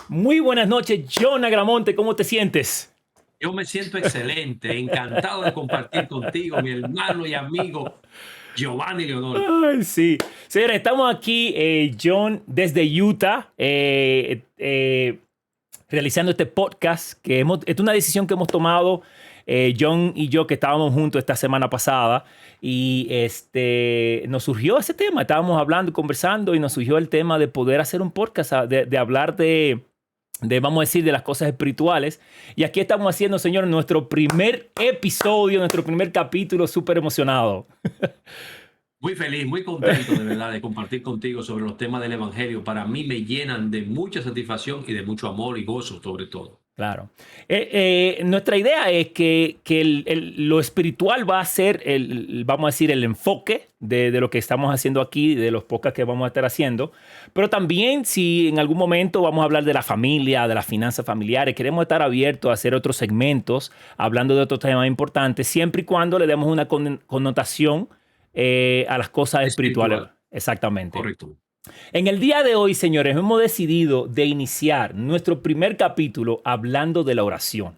Muy buenas noches, John Agramonte, ¿cómo te sientes? Yo me siento excelente, encantado de compartir contigo, mi hermano y amigo Giovanni Leonor. Ay, sí. Señores, estamos aquí, John, desde Utah, realizando este podcast, es una decisión que hemos tomado, John y yo, que estábamos juntos esta semana pasada, y nos surgió ese tema, estábamos hablando y conversando, y nos surgió el tema de poder hacer un podcast, de hablar vamos a decir, de las cosas espirituales. Y aquí estamos haciendo, señor, nuestro primer episodio, nuestro primer capítulo, súper emocionado. Muy feliz, muy contento de verdad de compartir contigo sobre los temas del Evangelio. Para mí me llenan de mucha satisfacción y de mucho amor y gozo sobre todo. Claro. Nuestra idea es que lo espiritual va a ser, vamos a decir, el enfoque de lo que estamos haciendo aquí, de los podcasts que vamos a estar haciendo. Pero también si en algún momento vamos a hablar de la familia, de las finanzas familiares, queremos estar abiertos a hacer otros segmentos, hablando de otros temas importantes, siempre y cuando le demos una connotación a las cosas espirituales. Espiritual, Exactamente. correcto. En el día de hoy, señores, hemos decidido de iniciar nuestro primer capítulo hablando de la oración.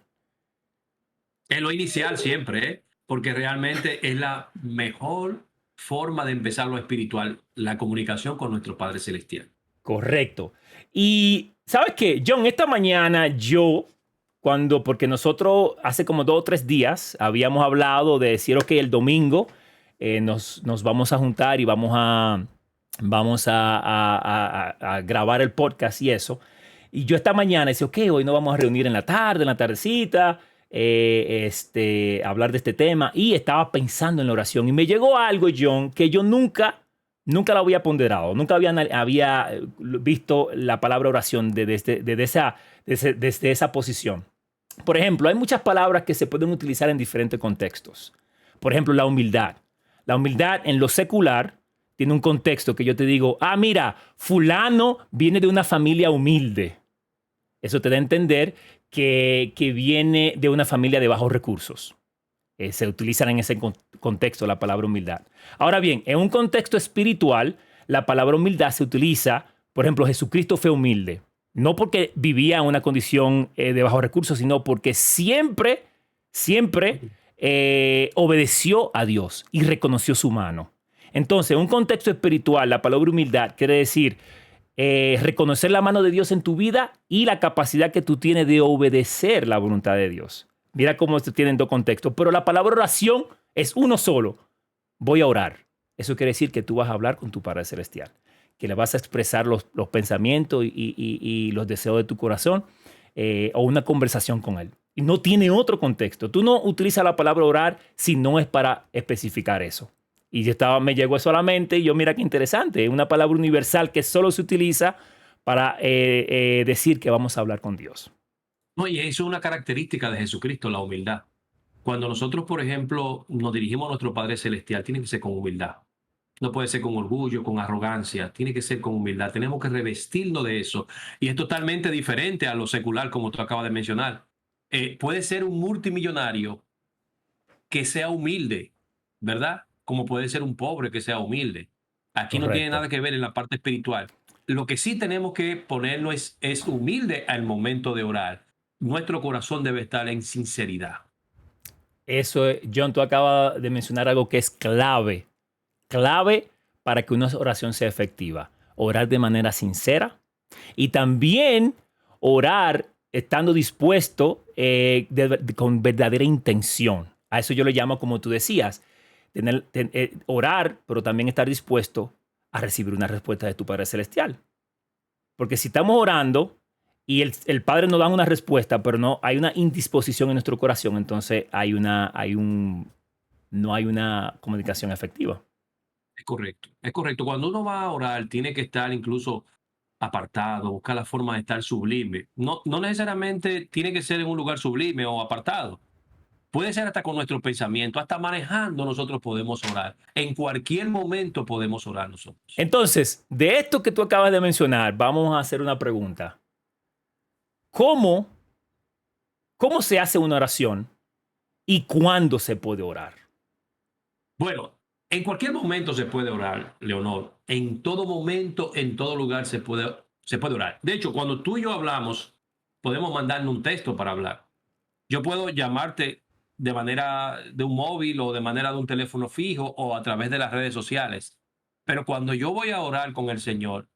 Es lo inicial siempre, ¿eh? Porque realmente es la mejor forma de empezar lo espiritual, la comunicación con nuestro Padre Celestial. Correcto. Y ¿sabes qué? John, esta mañana porque nosotros hace como 2 o 3 días habíamos hablado de decir, ok, el domingo nos vamos a juntar y vamos a grabar el podcast y eso. Y yo esta mañana decía, ok, hoy nos vamos a reunir en la tarde, en la tardecita, hablar de este tema. Y estaba pensando en la oración. Y me llegó algo, John, que yo nunca lo había ponderado, nunca había visto la palabra oración desde esa posición. Por ejemplo, hay muchas palabras que se pueden utilizar en diferentes contextos. Por ejemplo, la humildad. La humildad en lo secular tiene un contexto que yo te digo, mira, fulano viene de una familia humilde. Eso te da a entender que viene de una familia de bajos recursos. Se utilizan en ese contexto la palabra humildad. Ahora bien, en un contexto espiritual, la palabra humildad se utiliza, por ejemplo, Jesucristo fue humilde. No porque vivía en una condición de bajos recursos, sino porque siempre obedeció a Dios y reconoció su mano. Entonces, en un contexto espiritual, la palabra humildad quiere decir reconocer la mano de Dios en tu vida y la capacidad que tú tienes de obedecer la voluntad de Dios. Mira cómo se tienen dos contextos. Pero la palabra oración es uno solo. Voy a orar. Eso quiere decir que tú vas a hablar con tu Padre Celestial, que le vas a expresar los pensamientos y los deseos de tu corazón o una conversación con Él. Y no tiene otro contexto. Tú no utilizas la palabra orar si no es para especificar eso. Y me llegó eso a la mente y yo, mira qué interesante. Es una palabra universal que solo se utiliza para decir que vamos a hablar con Dios. No, y eso es una característica de Jesucristo, la humildad. Cuando nosotros, por ejemplo, nos dirigimos a nuestro Padre Celestial, tiene que ser con humildad. No puede ser con orgullo, con arrogancia, tiene que ser con humildad. Tenemos que revestirnos de eso. Y es totalmente diferente a lo secular, como tú acabas de mencionar. Puede ser un multimillonario que sea humilde, ¿verdad? Como puede ser un pobre que sea humilde. Aquí no tiene Correcto. nada que ver en la parte espiritual. Lo que sí tenemos que ponernos es humilde al momento de orar. Nuestro corazón debe estar en sinceridad. John, tú acabas de mencionar algo que es clave para que una oración sea efectiva. Orar de manera sincera y también orar estando dispuesto con verdadera intención. A eso yo le llamo, como tú decías, orar, pero también estar dispuesto a recibir una respuesta de tu Padre Celestial. Porque si estamos orando y el Padre nos da una respuesta, pero no hay una indisposición en nuestro corazón, entonces no hay una comunicación efectiva. Es correcto, es correcto. Cuando uno va a orar, tiene que estar incluso apartado, buscar la forma de estar sublime. No, no necesariamente tiene que ser en un lugar sublime o apartado. Puede ser hasta con nuestro pensamiento, hasta manejando nosotros podemos orar. En cualquier momento podemos orar nosotros. Entonces, de esto que tú acabas de mencionar, vamos a hacer una pregunta. ¿Cómo, cómo se hace una oración y cuándo se puede orar? Bueno, en cualquier momento se puede orar, Leonor. En todo momento, en todo lugar se puede orar. De hecho, cuando tú y yo hablamos, podemos mandarle un texto para hablar. Yo puedo llamarte de manera de un móvil o de manera de un teléfono fijo o a través de las redes sociales. Pero cuando yo voy a orar con el Señor,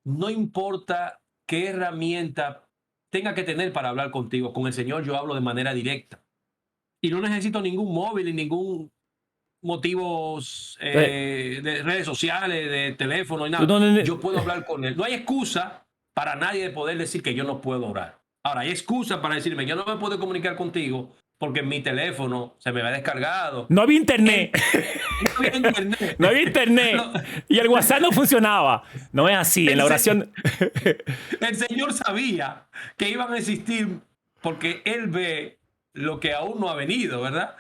no importa qué herramienta tenga que tener para hablar contigo, con el Señor yo hablo de manera directa. Y no necesito ningún móvil ni ningún motivos Entonces, de redes sociales, de teléfono y tú nada. no, Yo puedo hablar con él. No hay excusa para nadie de poder decir que yo no puedo orar. Ahora, hay excusa para decirme, yo no me puedo comunicar contigo porque mi teléfono se me va descargado. no había El, internet. no había internet. No había internet. Lo- Y el WhatsApp no funcionaba. No es así. En el, la se- oración. el Señor sabía que iban a existir porque Él ve lo que aún no ha venido, ¿verdad?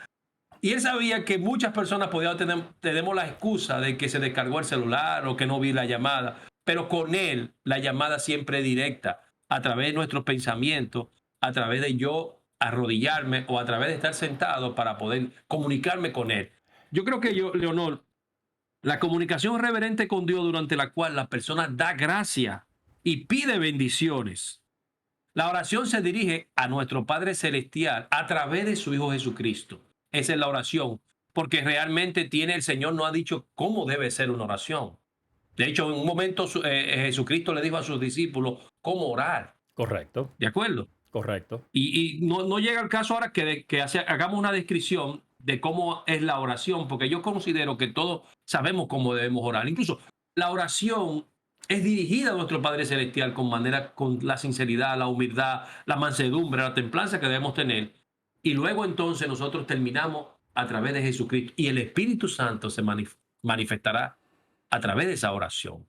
Y él sabía que muchas personas podían tener, tenemos la excusa de que se descargó el celular o que no vi la llamada, pero con él la llamada siempre es directa, a través de nuestros pensamientos, a través de yo arrodillarme o a través de estar sentado para poder comunicarme con él. Yo creo que yo, Leonor, la comunicación reverente con Dios durante la cual la persona da gracia y pide bendiciones. La oración se dirige a nuestro Padre Celestial a través de su Hijo Jesucristo. Esa es la oración, porque realmente tiene el Señor no ha dicho cómo debe ser una oración. De hecho, en un momento Jesucristo le dijo a sus discípulos cómo orar, Correcto, ¿de acuerdo? correcto. Y no llega el caso ahora hagamos una descripción de cómo es la oración, porque yo considero que todos sabemos cómo debemos orar. Incluso la oración es dirigida a nuestro Padre Celestial con la sinceridad, la humildad, la mansedumbre, la templanza que debemos tener. Y luego entonces nosotros terminamos a través de Jesucristo y el Espíritu Santo se manifestará a través de esa oración,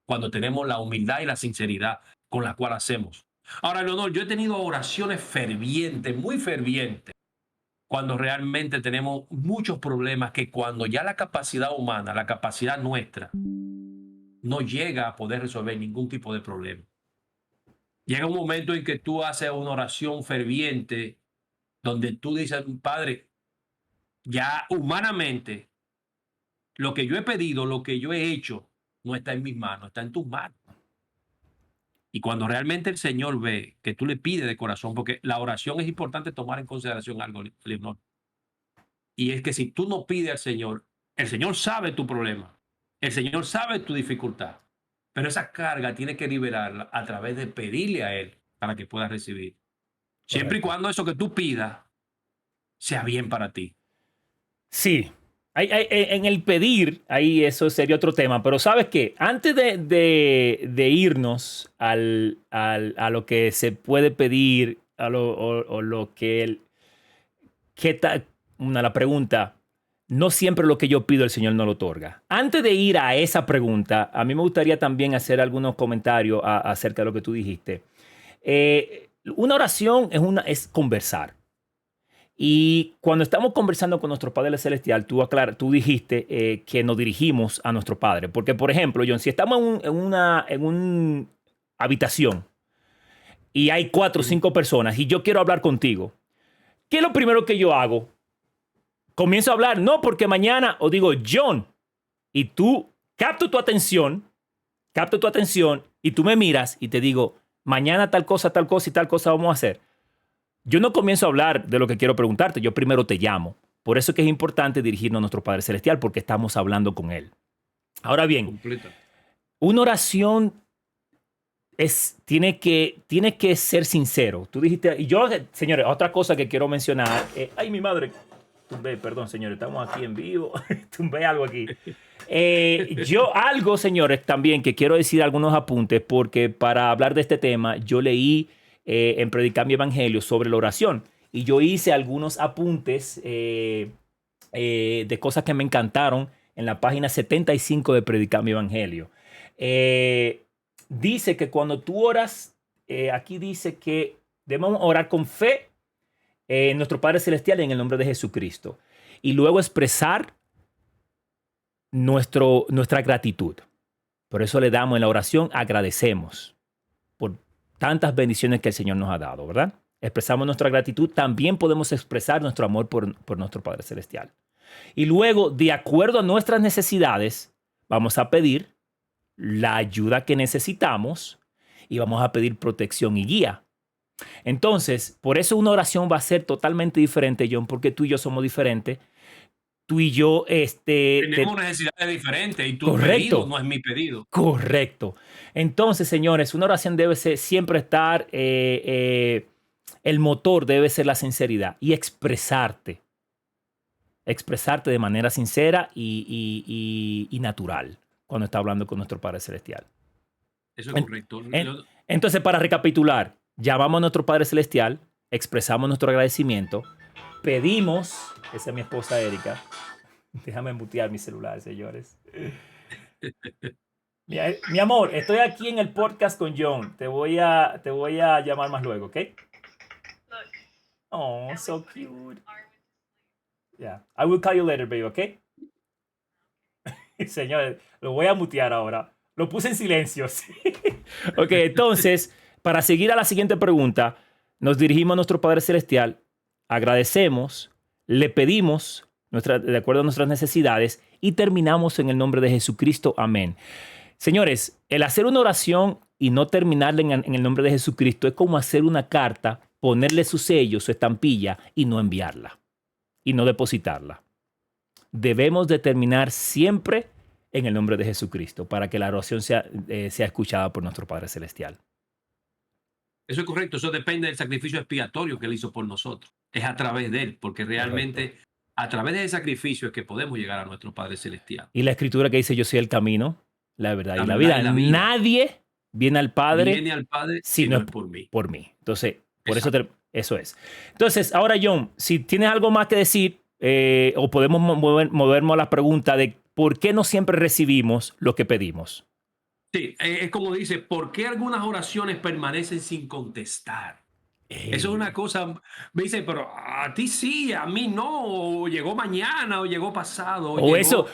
cuando tenemos la humildad y la sinceridad con la cual hacemos. Ahora, Leonor, yo he tenido oraciones fervientes, muy fervientes, cuando realmente tenemos muchos problemas que cuando ya la capacidad humana, la capacidad nuestra, no llega a poder resolver ningún tipo de problema. Llega un momento en que tú haces una oración ferviente donde tú dices, Padre, ya humanamente, lo que yo he pedido, lo que yo he hecho, no está en mis manos, está en tus manos. Y cuando realmente el Señor ve que tú le pides de corazón, porque la oración es importante tomar en consideración algo, Leonor, y es que si tú no pides al Señor, el Señor sabe tu problema, el Señor sabe tu dificultad, pero esa carga tiene que liberarla a través de pedirle a Él para que puedas recibir. Siempre y Correcto. cuando eso que tú pidas sea bien para ti. Sí. En el pedir, ahí eso sería otro tema. Pero ¿sabes qué? Antes de irnos a lo que se puede pedir, o lo que ¿qué tal? La pregunta, no siempre lo que yo pido el Señor no lo otorga. Antes de ir a esa pregunta, a mí me gustaría también hacer algunos comentarios acerca de lo que tú dijiste. Una oración es conversar. Y cuando estamos conversando con nuestro Padre Celestial, tú dijiste que nos dirigimos a nuestro Padre. Porque, por ejemplo, John, si estamos en una habitación y hay 4 o 5 personas y yo quiero hablar contigo, ¿qué es lo primero que yo hago? Comienzo a hablar, no, porque mañana, o digo, John, y tú capto tu atención y tú me miras y te digo, mañana tal cosa y tal cosa vamos a hacer. Yo no comienzo a hablar de lo que quiero preguntarte, yo primero te llamo. Por eso es que es importante dirigirnos a nuestro Padre Celestial, porque estamos hablando con Él. Ahora bien, Completa. una oración tiene que ser sincero. Tú dijiste, y yo, señores, otra cosa que quiero mencionar, ay, mi madre, tumbé, perdón, señores, estamos aquí en vivo, tumbé algo aquí. Señores, también que quiero decir algunos apuntes, porque para hablar de este tema, yo leí en Predicar mi Evangelio sobre la oración. Y yo hice algunos apuntes de cosas que me encantaron en la página 75 de Predicar mi Evangelio. Dice que cuando tú oras, aquí dice que debemos orar con fe en nuestro Padre Celestial y en el nombre de Jesucristo. Y luego expresar nuestra gratitud. Por eso le damos en la oración, agradecemos por tantas bendiciones que el Señor nos ha dado, ¿verdad? Expresamos nuestra gratitud, también podemos expresar nuestro amor por nuestro Padre Celestial. Y luego, de acuerdo a nuestras necesidades, vamos a pedir la ayuda que necesitamos y vamos a pedir protección y guía. Entonces, por eso una oración va a ser totalmente diferente, John, porque tú y yo somos diferentes. Tú y yo, Tenemos necesidades diferentes y tu pedido no es mi pedido. Correcto. Entonces, señores, una oración debe ser, siempre estar, el motor debe ser la sinceridad y expresarte. Expresarte de manera sincera y natural cuando está hablando con nuestro Padre Celestial. Eso es correcto. Entonces, para recapitular, llamamos a nuestro Padre Celestial, expresamos nuestro agradecimiento, pedimos, esa es mi esposa Erika, déjame mutear mi celular, señores. Mi amor, estoy aquí en el podcast con John, te voy a llamar más luego, ¿ok? Oh, so cute. Yeah, I will call you later, baby, ¿ok? Señores, lo voy a mutear ahora. Lo puse en silencio, sí. Ok, entonces, para seguir a la siguiente pregunta, nos dirigimos a nuestro Padre Celestial, agradecemos, le pedimos de acuerdo a nuestras necesidades y terminamos en el nombre de Jesucristo. Amén. Señores, el hacer una oración y no terminarla en el nombre de Jesucristo es como hacer una carta, ponerle su sello, su estampilla y no enviarla y no depositarla. Debemos de terminar siempre en el nombre de Jesucristo para que la oración sea escuchada por nuestro Padre Celestial. Eso es correcto. Eso depende del sacrificio expiatorio que Él hizo por nosotros. Es a través de Él, porque realmente a través de ese sacrificio es que podemos llegar a nuestro Padre Celestial. Y la Escritura que dice, yo soy el camino, la verdad y la vida. Nadie viene al Padre si no es por mí. Por mí. Entonces, por eso es. Entonces, ahora, John, si tienes algo más que decir, o podemos movernos a la pregunta de por qué no siempre recibimos lo que pedimos. Sí, es como dice, ¿por qué algunas oraciones permanecen sin contestar? Eso es una cosa, me dice, pero a ti sí, a mí no, o llegó mañana, o llegó pasado, o eso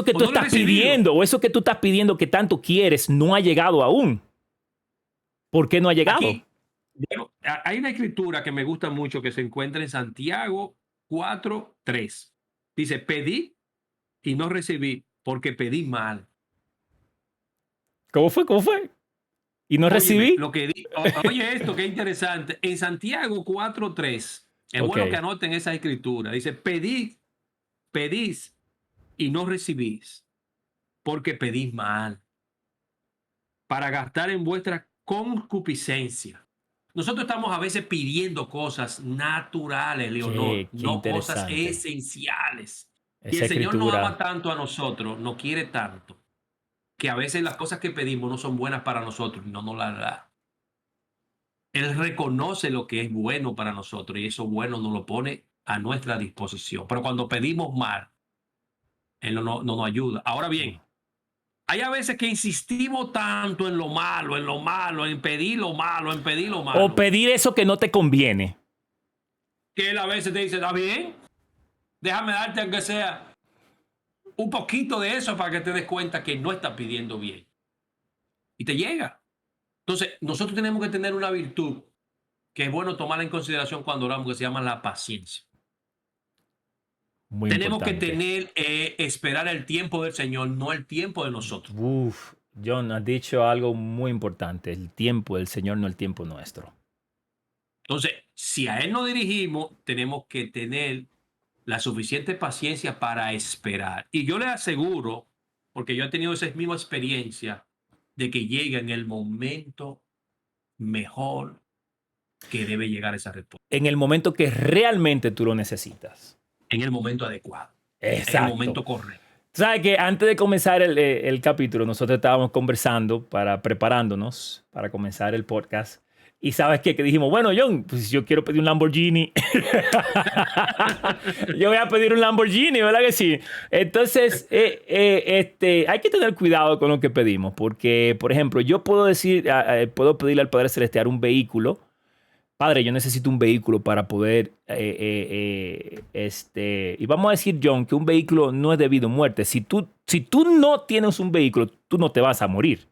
que tú estás pidiendo, o eso que tú estás pidiendo que tanto quieres, no ha llegado aún. ¿Por qué no ha llegado? Aquí, bueno, hay una escritura que me gusta mucho que se encuentra en Santiago 4:3. Dice, pedí y no recibí porque pedí mal. ¿Cómo fue? ¿Y no recibí? Oye esto, qué interesante. En Santiago 4:3, es bueno que anoten esa escritura. Dice, pedís y no recibís porque pedís mal para gastar en vuestra concupiscencia. Nosotros estamos a veces pidiendo cosas naturales, Leonor, no cosas esenciales. Y el Señor nos ama tanto a nosotros, nos quiere tanto, que a veces las cosas que pedimos no son buenas para nosotros y no nos las da. Él reconoce lo que es bueno para nosotros y eso bueno nos lo pone a nuestra disposición. Pero cuando pedimos mal, Él no nos ayuda. Ahora bien, hay a veces que insistimos tanto en lo malo, en pedir lo malo, O pedir eso que no te conviene. Que Él a veces te dice, está bien, déjame darte aunque sea un poquito de eso para que te des cuenta que no estás pidiendo bien. Y te llega. Entonces, nosotros tenemos que tener una virtud que es bueno tomarla en consideración cuando oramos, que se llama la paciencia. Tenemos que esperar el tiempo del Señor, no el tiempo de nosotros. John, has dicho algo muy importante. El tiempo del Señor, no el tiempo nuestro. Entonces, si a Él nos dirigimos, tenemos que tener la suficiente paciencia para esperar. Y yo le aseguro, porque yo he tenido esa misma experiencia, de que llega en el momento mejor que debe llegar esa respuesta. En el momento que realmente tú lo necesitas. En el momento adecuado. Exacto. En el momento correcto. ¿Sabes que antes de comenzar el capítulo, nosotros estábamos conversando, preparándonos para comenzar el podcast? Y ¿sabes qué? Que dijimos, bueno, John, pues yo quiero pedir un Lamborghini. Yo voy a pedir un Lamborghini, ¿verdad que sí? Entonces, hay que tener cuidado con lo que pedimos. Porque, por ejemplo, yo puedo puedo pedirle al Padre Celestial un vehículo. Padre, yo necesito un vehículo para poder, y vamos a decir, John, que un vehículo no es debido a muerte. Si tú no tienes un vehículo, tú no te vas a morir,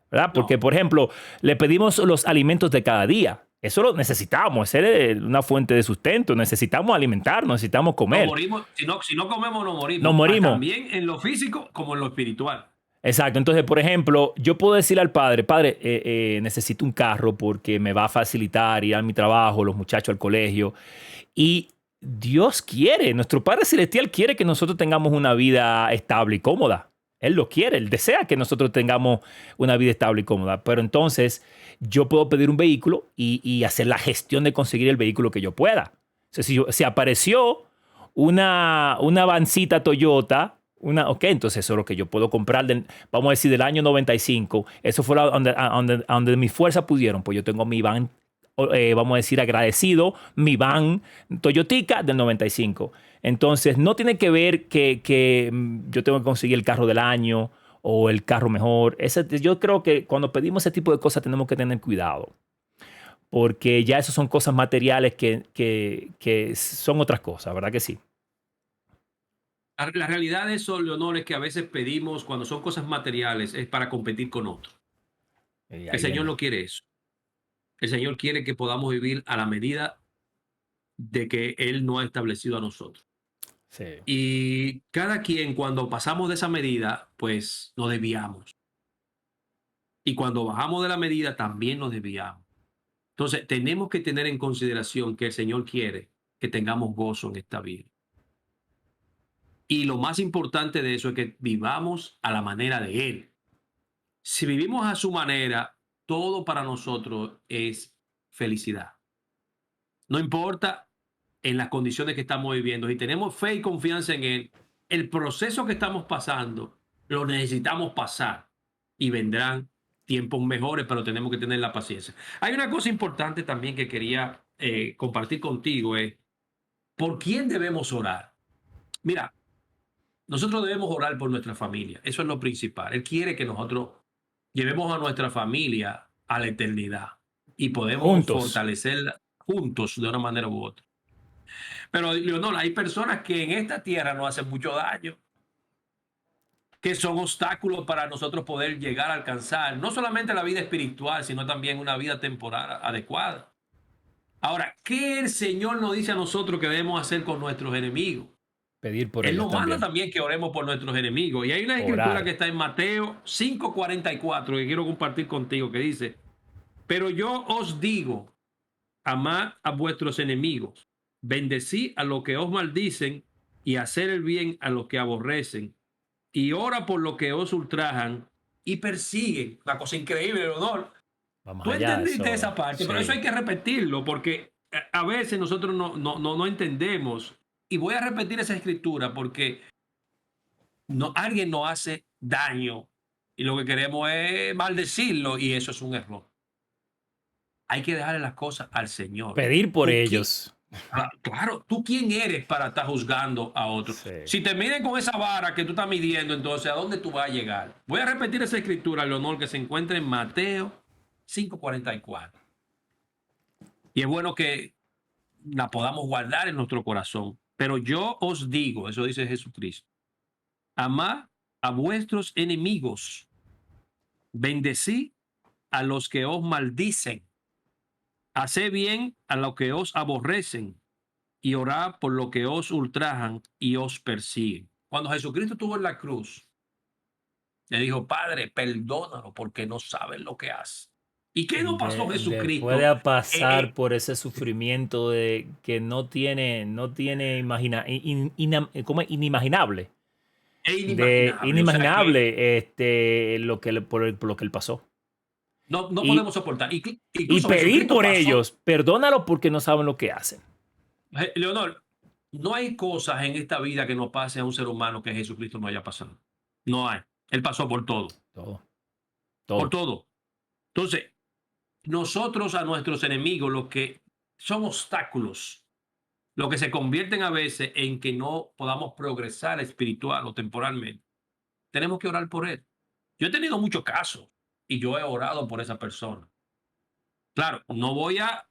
¿verdad? Porque, no. Por ejemplo, le pedimos los alimentos de cada día. Eso lo necesitamos, es una fuente de sustento. Necesitamos alimentarnos, necesitamos comer. No morimos, si no comemos, no morimos. No morimos. También en lo físico como en lo espiritual. Exacto. Entonces, por ejemplo, yo puedo decirle al padre, padre, necesito un carro porque me va a facilitar ir a mi trabajo, los muchachos al colegio. Y Dios quiere, nuestro Padre Celestial quiere que nosotros tengamos una vida estable y cómoda. Él lo quiere, Él desea que nosotros tengamos una vida estable y cómoda. Pero entonces yo puedo pedir un vehículo y hacer la gestión de conseguir el vehículo que yo pueda. O sea, si apareció una vancita Toyota, ok, entonces eso es lo que yo puedo comprar, vamos a decir, del año 95. Eso fue donde mis fuerzas pudieron. Pues yo tengo mi van, vamos a decir, agradecido, mi van Toyotica del 95. Entonces, no tiene que ver que yo tengo que conseguir el carro del año o el carro mejor. Yo creo que cuando pedimos ese tipo de cosas tenemos que tener cuidado, porque ya eso son cosas materiales que son otras cosas, ¿verdad que sí? La realidad de eso, Leonor, es que a veces pedimos, cuando son cosas materiales, es para competir con otros. Y El ahí Señor viene. no quiere eso. El Señor quiere que podamos vivir a la medida de que Él nos ha establecido a nosotros. Sí. Y cada quien, cuando pasamos de esa medida, pues nos desviamos. Y cuando bajamos de la medida, también nos desviamos. Entonces, tenemos que tener en consideración que el Señor quiere que tengamos gozo en esta vida. Y lo más importante de eso es que vivamos a la manera de Él. Si vivimos a su manera, todo para nosotros es felicidad. No importa en las condiciones que estamos viviendo. Si tenemos fe y confianza en Él, el proceso que estamos pasando lo necesitamos pasar y vendrán tiempos mejores, pero tenemos que tener la paciencia. Hay una cosa importante también que quería compartir contigo, es ¿por quién debemos orar? Mira, nosotros debemos orar por nuestra familia. Eso es lo principal. Él quiere que nosotros llevemos a nuestra familia a la eternidad y podemos Juntos. fortalecerla juntos de una manera u otra. Pero, Leonor, hay personas que en esta tierra nos hacen mucho daño, que son obstáculos para nosotros poder llegar a alcanzar no solamente la vida espiritual, sino también una vida temporal adecuada. Ahora, ¿qué el Señor nos dice a nosotros que debemos hacer con nuestros enemigos? Pedir por Él ellos nos manda también. también que oremos por nuestros enemigos. Y hay una escritura que Orar. está en Mateo 5:44 que quiero compartir contigo, que dice, pero yo os digo, amad a vuestros enemigos, bendecí a los que os maldicen y hacer el bien a los que aborrecen, y ora por los que os ultrajan y persiguen. Una cosa increíble, honor. Vamos Tú allá, entendiste eso. esa parte, pero eso Sí. hay que repetirlo porque a veces nosotros no entendemos. Y voy a repetir esa escritura porque alguien nos hace daño y lo que queremos es maldecirlo y eso es un error. Hay que dejarle las cosas al Señor. Pedir por ¿Tú quién? ellos. Claro, ¿tú quién eres para estar juzgando a otro? Sí. Si te miden con esa vara que tú estás midiendo, entonces ¿a dónde tú vas a llegar? Voy a repetir esa escritura, Leonor, que se encuentra en Mateo 5:44. Y es bueno que la podamos guardar en nuestro corazón. Pero yo os digo, eso dice Jesucristo, amad a vuestros enemigos, bendecí a los que os maldicen, haced bien a los que os aborrecen y orad por los que os ultrajan y os persiguen. Cuando Jesucristo estuvo en la cruz, le dijo, Padre, perdónalo porque no saben lo que hacen. ¿Y qué no pasó Después Jesucristo? de pasar por ese sufrimiento de que no tiene ¿cómo es? Inimaginable. Es De inimaginable. O sea que inimaginable por lo que él pasó. no Y, podemos soportar. y Incluso pedir Jesucristo por pasó. ellos, perdónalo porque no saben lo que hacen. Leonor, no hay cosas en esta vida que nos pase a un ser humano que Jesucristo no haya pasado. No hay. Él pasó por todo. Todo, Por todo. todo. Entonces, nosotros a nuestros enemigos, los que son obstáculos, lo que se convierten a veces en que no podamos progresar espiritual o temporalmente, tenemos que orar por él. Yo he tenido muchos casos y yo he orado por esa persona. Claro, no voy a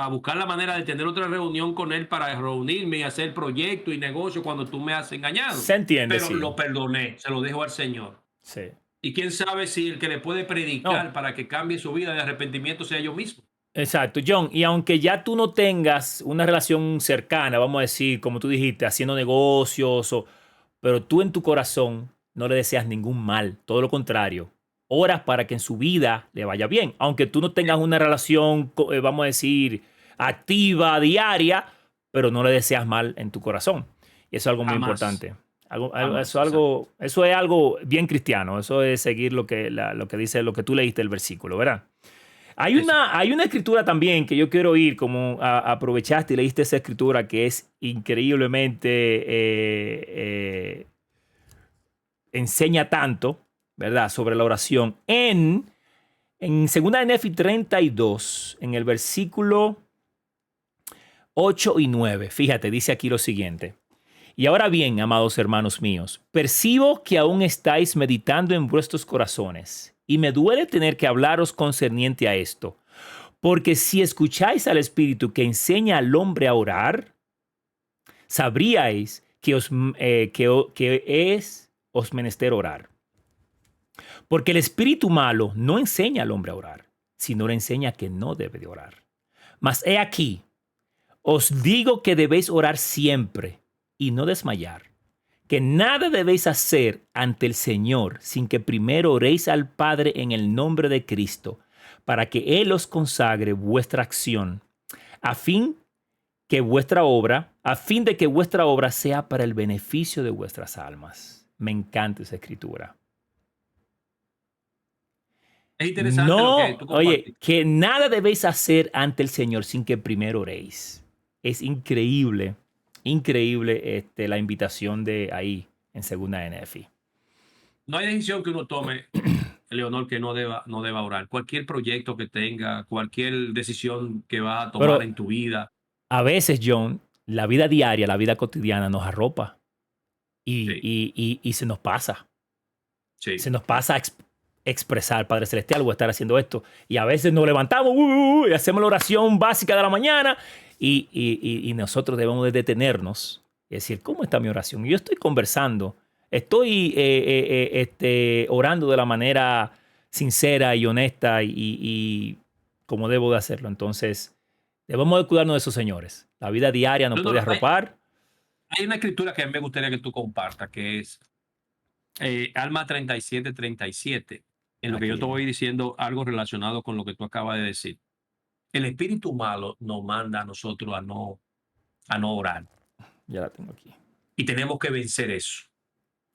buscar la manera de tener otra reunión con él para reunirme y hacer proyectos y negocios cuando tú me has engañado, Se entiende, pero sí. lo perdoné, se lo dejo al Señor. Sí. Y quién sabe si el que le puede No, predicar para que cambie su vida de arrepentimiento sea yo mismo. exacto, John. Y aunque ya tú no tengas una relación cercana, vamos a decir, como tú dijiste, haciendo negocios, pero tú en tu corazón no le deseas ningún mal, todo lo contrario. Oras para que en su vida le vaya bien, aunque tú no tengas una relación, vamos a decir, activa, diaria, pero no le deseas mal en tu corazón. Y eso es algo muy Jamás, importante. jamás, exacto. Eso es algo bien cristiano. Eso es seguir lo que dice, lo que tú leíste el versículo, ¿verdad? Exacto. Hay una escritura también que yo quiero ir, como aprovechaste y leíste esa escritura que es increíblemente, enseña tanto, ¿verdad? Sobre la oración. En 2 de Nefi 32, en el versículo 8 y 9, fíjate, dice aquí lo siguiente. Y ahora bien, amados hermanos míos, percibo que aún estáis meditando en vuestros corazones, y me duele tener que hablaros concerniente a esto, porque si escucháis al Espíritu que enseña al hombre a orar, sabríais que es os menester orar. Porque el espíritu malo no enseña al hombre a orar, sino le enseña que no debe de orar. Mas he aquí, os digo que debéis orar siempre y no desmayar, que nada debéis hacer ante el Señor sin que primero oréis al Padre en el nombre de Cristo, para que Él os consagre vuestra acción, a fin a fin de que vuestra obra sea para el beneficio de vuestras almas. Me encanta esa escritura. Es interesante lo que No, tú oye, compartiste. que nada debéis hacer ante el Señor sin que primero oréis. Es increíble, increíble la invitación de ahí en segunda de Nefi. No hay decisión que uno tome, Leonor, que no deba orar. Cualquier proyecto que tenga, cualquier decisión que va a tomar Pero en tu vida. a veces, John, la vida diaria, la vida cotidiana nos arropa Sí, y se nos pasa. Se sí. nos pasa expresar, Padre Celestial, voy a estar haciendo esto. Y a veces nos levantamos y hacemos la oración básica de la mañana y nosotros debemos de detenernos y decir, ¿cómo está mi oración? Y yo estoy conversando, estoy orando de la manera sincera y honesta y como debo de hacerlo. Entonces, debemos de cuidarnos de esos señores. La vida diaria nos puede Leonor, arropar. hay una escritura que a mí me gustaría que tú compartas, que es Alma 37:37, en lo que yo te Aquí, voy diciendo algo relacionado con lo que tú acabas de decir. El espíritu malo nos manda a nosotros a no orar ya la tengo aquí. y tenemos que vencer eso.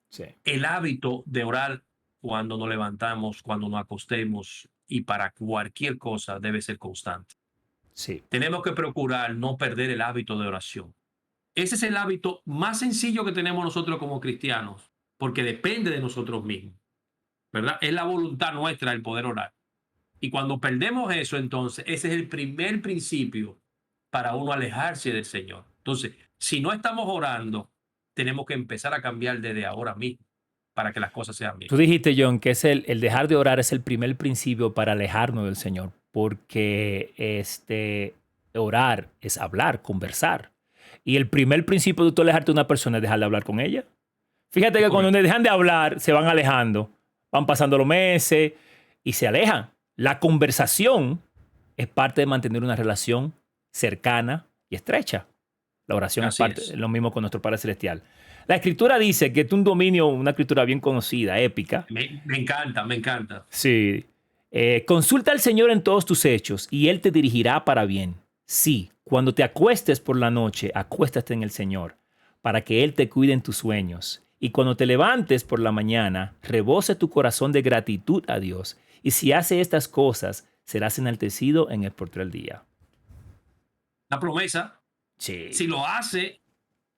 Sí, El hábito de orar cuando nos levantamos, cuando nos acostemos y para cualquier cosa debe ser constante. sí. Tenemos que procurar no perder el hábito de oración. Ese es el hábito más sencillo que tenemos nosotros como cristianos, porque depende de nosotros mismos, ¿verdad? Es la voluntad nuestra el poder orar. Y cuando perdemos eso, entonces, ese es el primer principio para uno alejarse del Señor. Entonces, si no estamos orando, tenemos que empezar a cambiar desde ahora mismo para que las cosas sean bien. Tú dijiste, John, que es el dejar de orar es el primer principio para alejarnos del Señor, porque orar es hablar, conversar. Y el primer principio de tú alejarte de una persona es dejar de hablar con ella. Fíjate Es que cuando correcto. dejan de hablar, se van alejando, van pasando los meses y se alejan. La conversación es parte de mantener una relación cercana y estrecha. La oración es Así parte, es. lo mismo con nuestro Padre Celestial. La escritura dice que es un dominio, una escritura bien conocida, épica. Me encanta, me encanta. Sí. Consulta al Señor en todos tus hechos y Él te dirigirá para bien. Sí, cuando te acuestes por la noche, acuéstate en el Señor, para que Él te cuide en tus sueños. Y cuando te levantes por la mañana, rebose tu corazón de gratitud a Dios. Y si hace estas cosas, serás enaltecido en el portal del día. La promesa, si Sí. lo hace,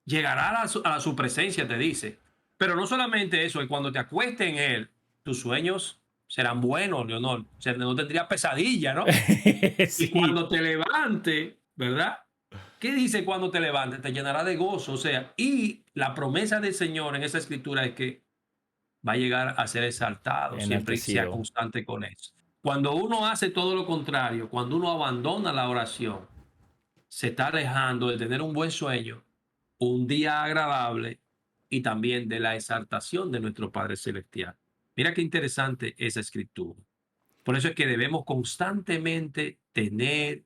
llegará a su presencia, te dice. Pero no solamente eso, es cuando te acuestes en Él, tus sueños serán buenos, Leonor. O sea, no tendrías pesadilla, ¿no? Y Sí. cuando te levante, ¿verdad? ¿Qué dice cuando te levantes? Te llenará de gozo. O sea, y la promesa del Señor en esa escritura es que va a llegar a ser exaltado siempre y sea Enaltecido. constante con eso. Cuando uno hace todo lo contrario, cuando uno abandona la oración, se está alejando de tener un buen sueño, un día agradable y también de la exaltación de nuestro Padre Celestial. Mira qué interesante esa escritura. Por eso es que debemos constantemente tener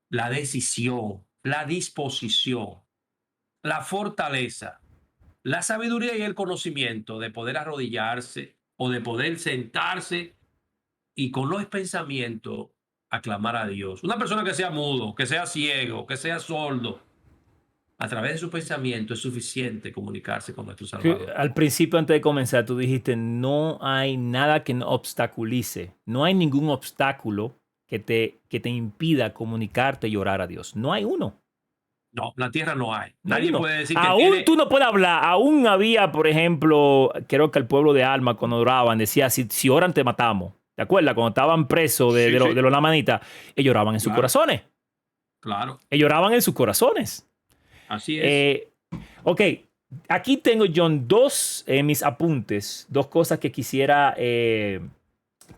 la decisión, la disposición, la fortaleza la sabiduría y el conocimiento de poder arrodillarse o de poder sentarse y con los pensamientos aclamar a Dios. Una persona que sea mudo, que sea ciego, que sea sordo, a través de su pensamiento es suficiente comunicarse con nuestro Salvador. Al principio, antes de comenzar, tú dijiste, no hay nada que no obstaculice, no hay ningún obstáculo que te impida comunicarte y orar a Dios. No hay uno. No, la tierra no hay. No hay Nadie uno. puede decir que Aún tú tiene. no puedes hablar. Aún había, por ejemplo, creo que el pueblo de Alma, cuando oraban, decía, si oran te matamos. ¿Te acuerdas? Cuando estaban presos Sí, sí, de los lamanitas, ellos oraban en sus claro, corazones. claro. Ellos oraban en sus corazones. Así es. Eh, ok, aquí tengo, John, mis apuntes, dos cosas que quisiera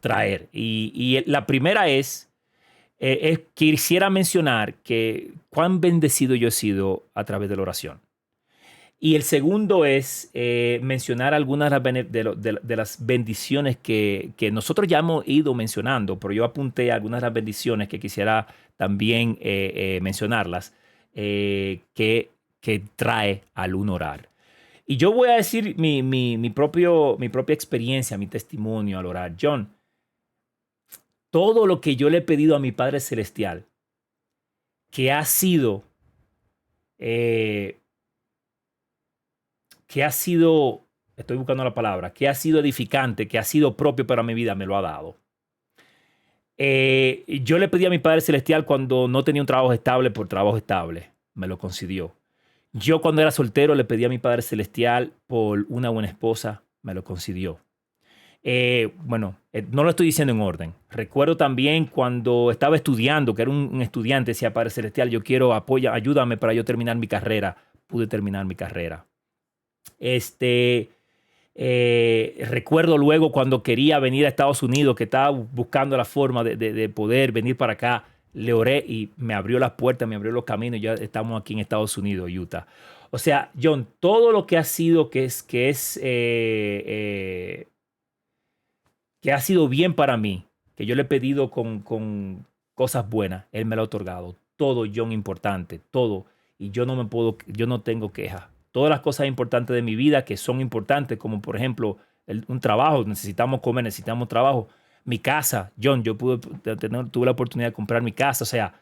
traer. Y la primera es quisiera mencionar que cuán bendecido yo he sido a través de la oración. Y el segundo es mencionar algunas de las bendiciones que nosotros ya hemos ido mencionando, pero yo apunté algunas de las bendiciones que quisiera también mencionarlas, que trae al uno orar. Y yo voy a decir mi propia experiencia, mi testimonio al orar. John, todo lo que yo le he pedido a mi Padre Celestial, que ha sido eh, que ha sido, estoy buscando la palabra, que ha sido edificante, que ha sido propio para mi vida, me lo ha dado. Yo le pedí a mi Padre Celestial cuando no tenía un trabajo estable por trabajo estable, me lo concedió. Yo cuando era soltero le pedí a mi Padre Celestial por una buena esposa, me lo concedió. No lo estoy diciendo en orden. Recuerdo también cuando estaba estudiando, que era un estudiante, decía Padre Celestial, yo quiero apoyo, ayúdame para yo terminar mi carrera. Pude terminar mi carrera. Recuerdo luego cuando quería venir a Estados Unidos, que estaba buscando la forma de poder venir para acá, le oré y me abrió las puertas, me abrió los caminos, ya estamos aquí en Estados Unidos, Utah. O sea, John, todo lo que ha sido, que ha sido bien para mí, que yo le he pedido con cosas buenas, Él me lo ha otorgado. Todo, John, importante, todo. Y yo no tengo queja. Todas las cosas importantes de mi vida que son importantes, como por ejemplo un trabajo, necesitamos comer, necesitamos trabajo. Mi casa, John, tuve la oportunidad de comprar mi casa. O sea,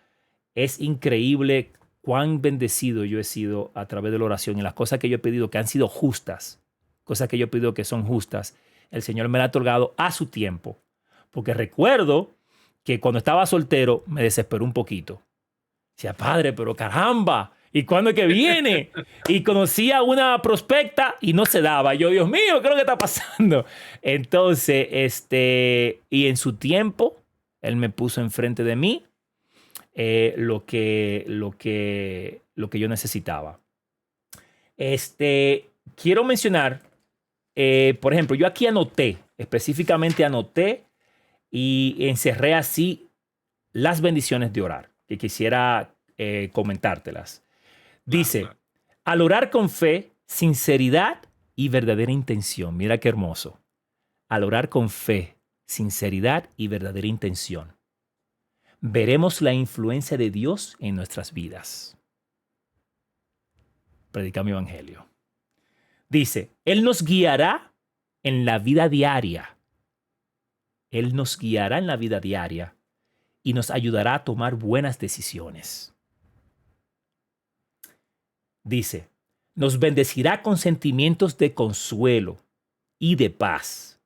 es increíble cuán bendecido yo he sido a través de la oración y las cosas que yo he pedido que han sido justas, cosas que yo he pedido que son justas, el Señor me la ha otorgado a su tiempo. Porque recuerdo que cuando estaba soltero me desesperó un poquito. Decía, padre, pero caramba, ¿y cuándo es que viene? Y conocía a una prospecta y no se daba. Yo, Dios mío, ¿qué es lo que está pasando? Entonces, y en su tiempo, Él me puso enfrente de mí lo que yo necesitaba. Quiero mencionar, por ejemplo, yo aquí específicamente anoté y encerré así las bendiciones de orar, que quisiera comentártelas. Claro, Dice, claro. al orar con fe, sinceridad y verdadera intención. Mira qué hermoso. Al orar con fe, sinceridad y verdadera intención, veremos la influencia de Dios en nuestras vidas. Predica mi evangelio. Dice, Él nos guiará en la vida diaria. Él nos guiará en la vida diaria y nos ayudará a tomar buenas decisiones. Dice, nos bendecirá con sentimientos de consuelo y de paz.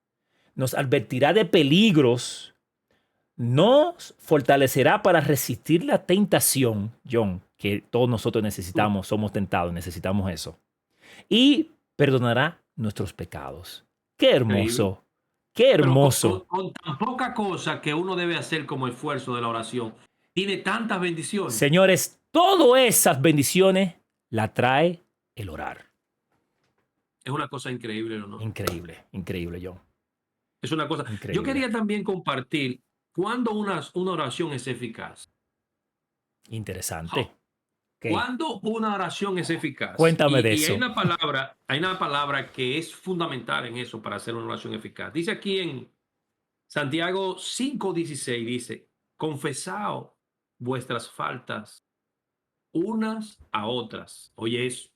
Nos advertirá de peligros. Nos fortalecerá para resistir la tentación, John, que todos nosotros necesitamos, somos tentados, necesitamos eso. Y perdonará nuestros pecados. Qué Increíble. hermoso, qué Pero hermoso. con tan poca cosa que uno debe hacer como esfuerzo de la oración, tiene tantas bendiciones. Señores, todas esas bendiciones la trae el orar. Es una cosa increíble, ¿no? Increíble, increíble, John. Es una cosa. Yo Increíble. quería también compartir cuándo una oración es eficaz. Interesante. Oh, Ok. ¿cuándo una oración es eficaz? Cuéntame de Y eso. hay una palabra que es fundamental en eso para hacer una oración eficaz. Dice aquí en Santiago 5:16, dice, confesaos vuestras faltas unas a otras. Oye eso.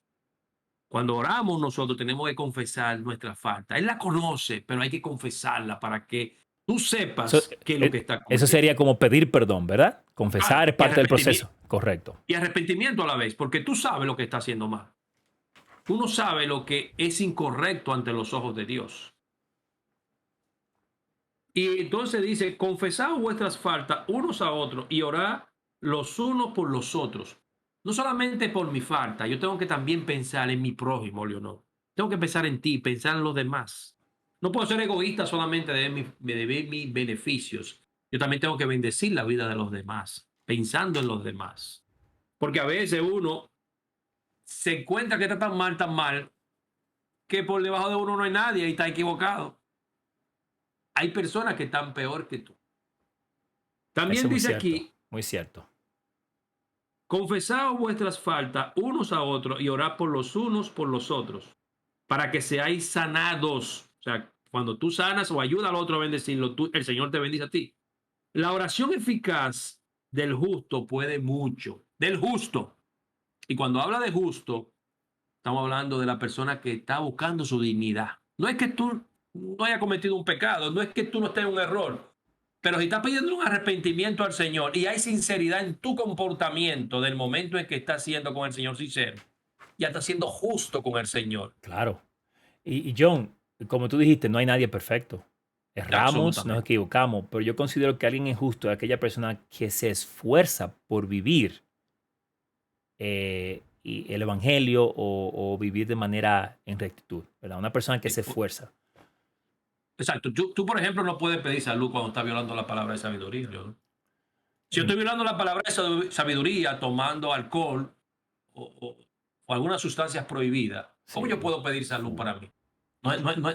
Cuando oramos nosotros tenemos que confesar nuestra falta. Él la conoce, pero hay que confesarla para que tú Eso, sepas qué es lo que eh, está eso cometiendo. sería como pedir perdón, ¿verdad? Confesar Claro, es parte del proceso. Correcto. y arrepentimiento a la vez, porque tú sabes lo que está haciendo mal. Uno sabe lo que es incorrecto ante los ojos de Dios. Y entonces dice, confesad vuestras faltas unos a otros y orad los unos por los otros. No solamente por mi falta, yo tengo que también pensar en mi prójimo, Leonor. Tengo que pensar en ti, pensar en los demás. No puedo ser egoísta solamente de ver mis beneficios. Yo también tengo que bendecir la vida de los demás, pensando en los demás. Porque a veces uno se encuentra que está tan mal, que por debajo de uno no hay nadie y está equivocado. Hay personas que están peor que tú. Eso También es muy dice cierto. aquí, Muy cierto. confesaos vuestras faltas unos a otros y orad por los unos por los otros, para que seáis sanados. O sea, cuando tú sanas o ayudas al otro a bendecirlo, el Señor te bendice a ti. La oración eficaz del justo puede mucho. Del justo. Y cuando habla de justo, estamos hablando de la persona que está buscando su dignidad. No es que tú no hayas cometido un pecado, no es que tú no estés en un error, pero si estás pidiendo un arrepentimiento al Señor y hay sinceridad en tu comportamiento del momento en que estás siendo con el Señor sincero, ya estás siendo justo con el Señor. Claro. Y John, como tú dijiste, no hay nadie perfecto. Erramos, nos Absolutamente. equivocamos, pero yo considero que alguien es justo es aquella persona que se esfuerza por vivir y el evangelio o vivir de manera en rectitud, ¿verdad? Una persona que se esfuerza. Exacto. Tú, por ejemplo, no puedes pedir salud cuando estás violando la palabra de sabiduría. ¿No? Si yo En- estoy violando la palabra de sabiduría, tomando alcohol o algunas sustancias prohibidas, ¿cómo yo sí, puedo pedir salud para mí?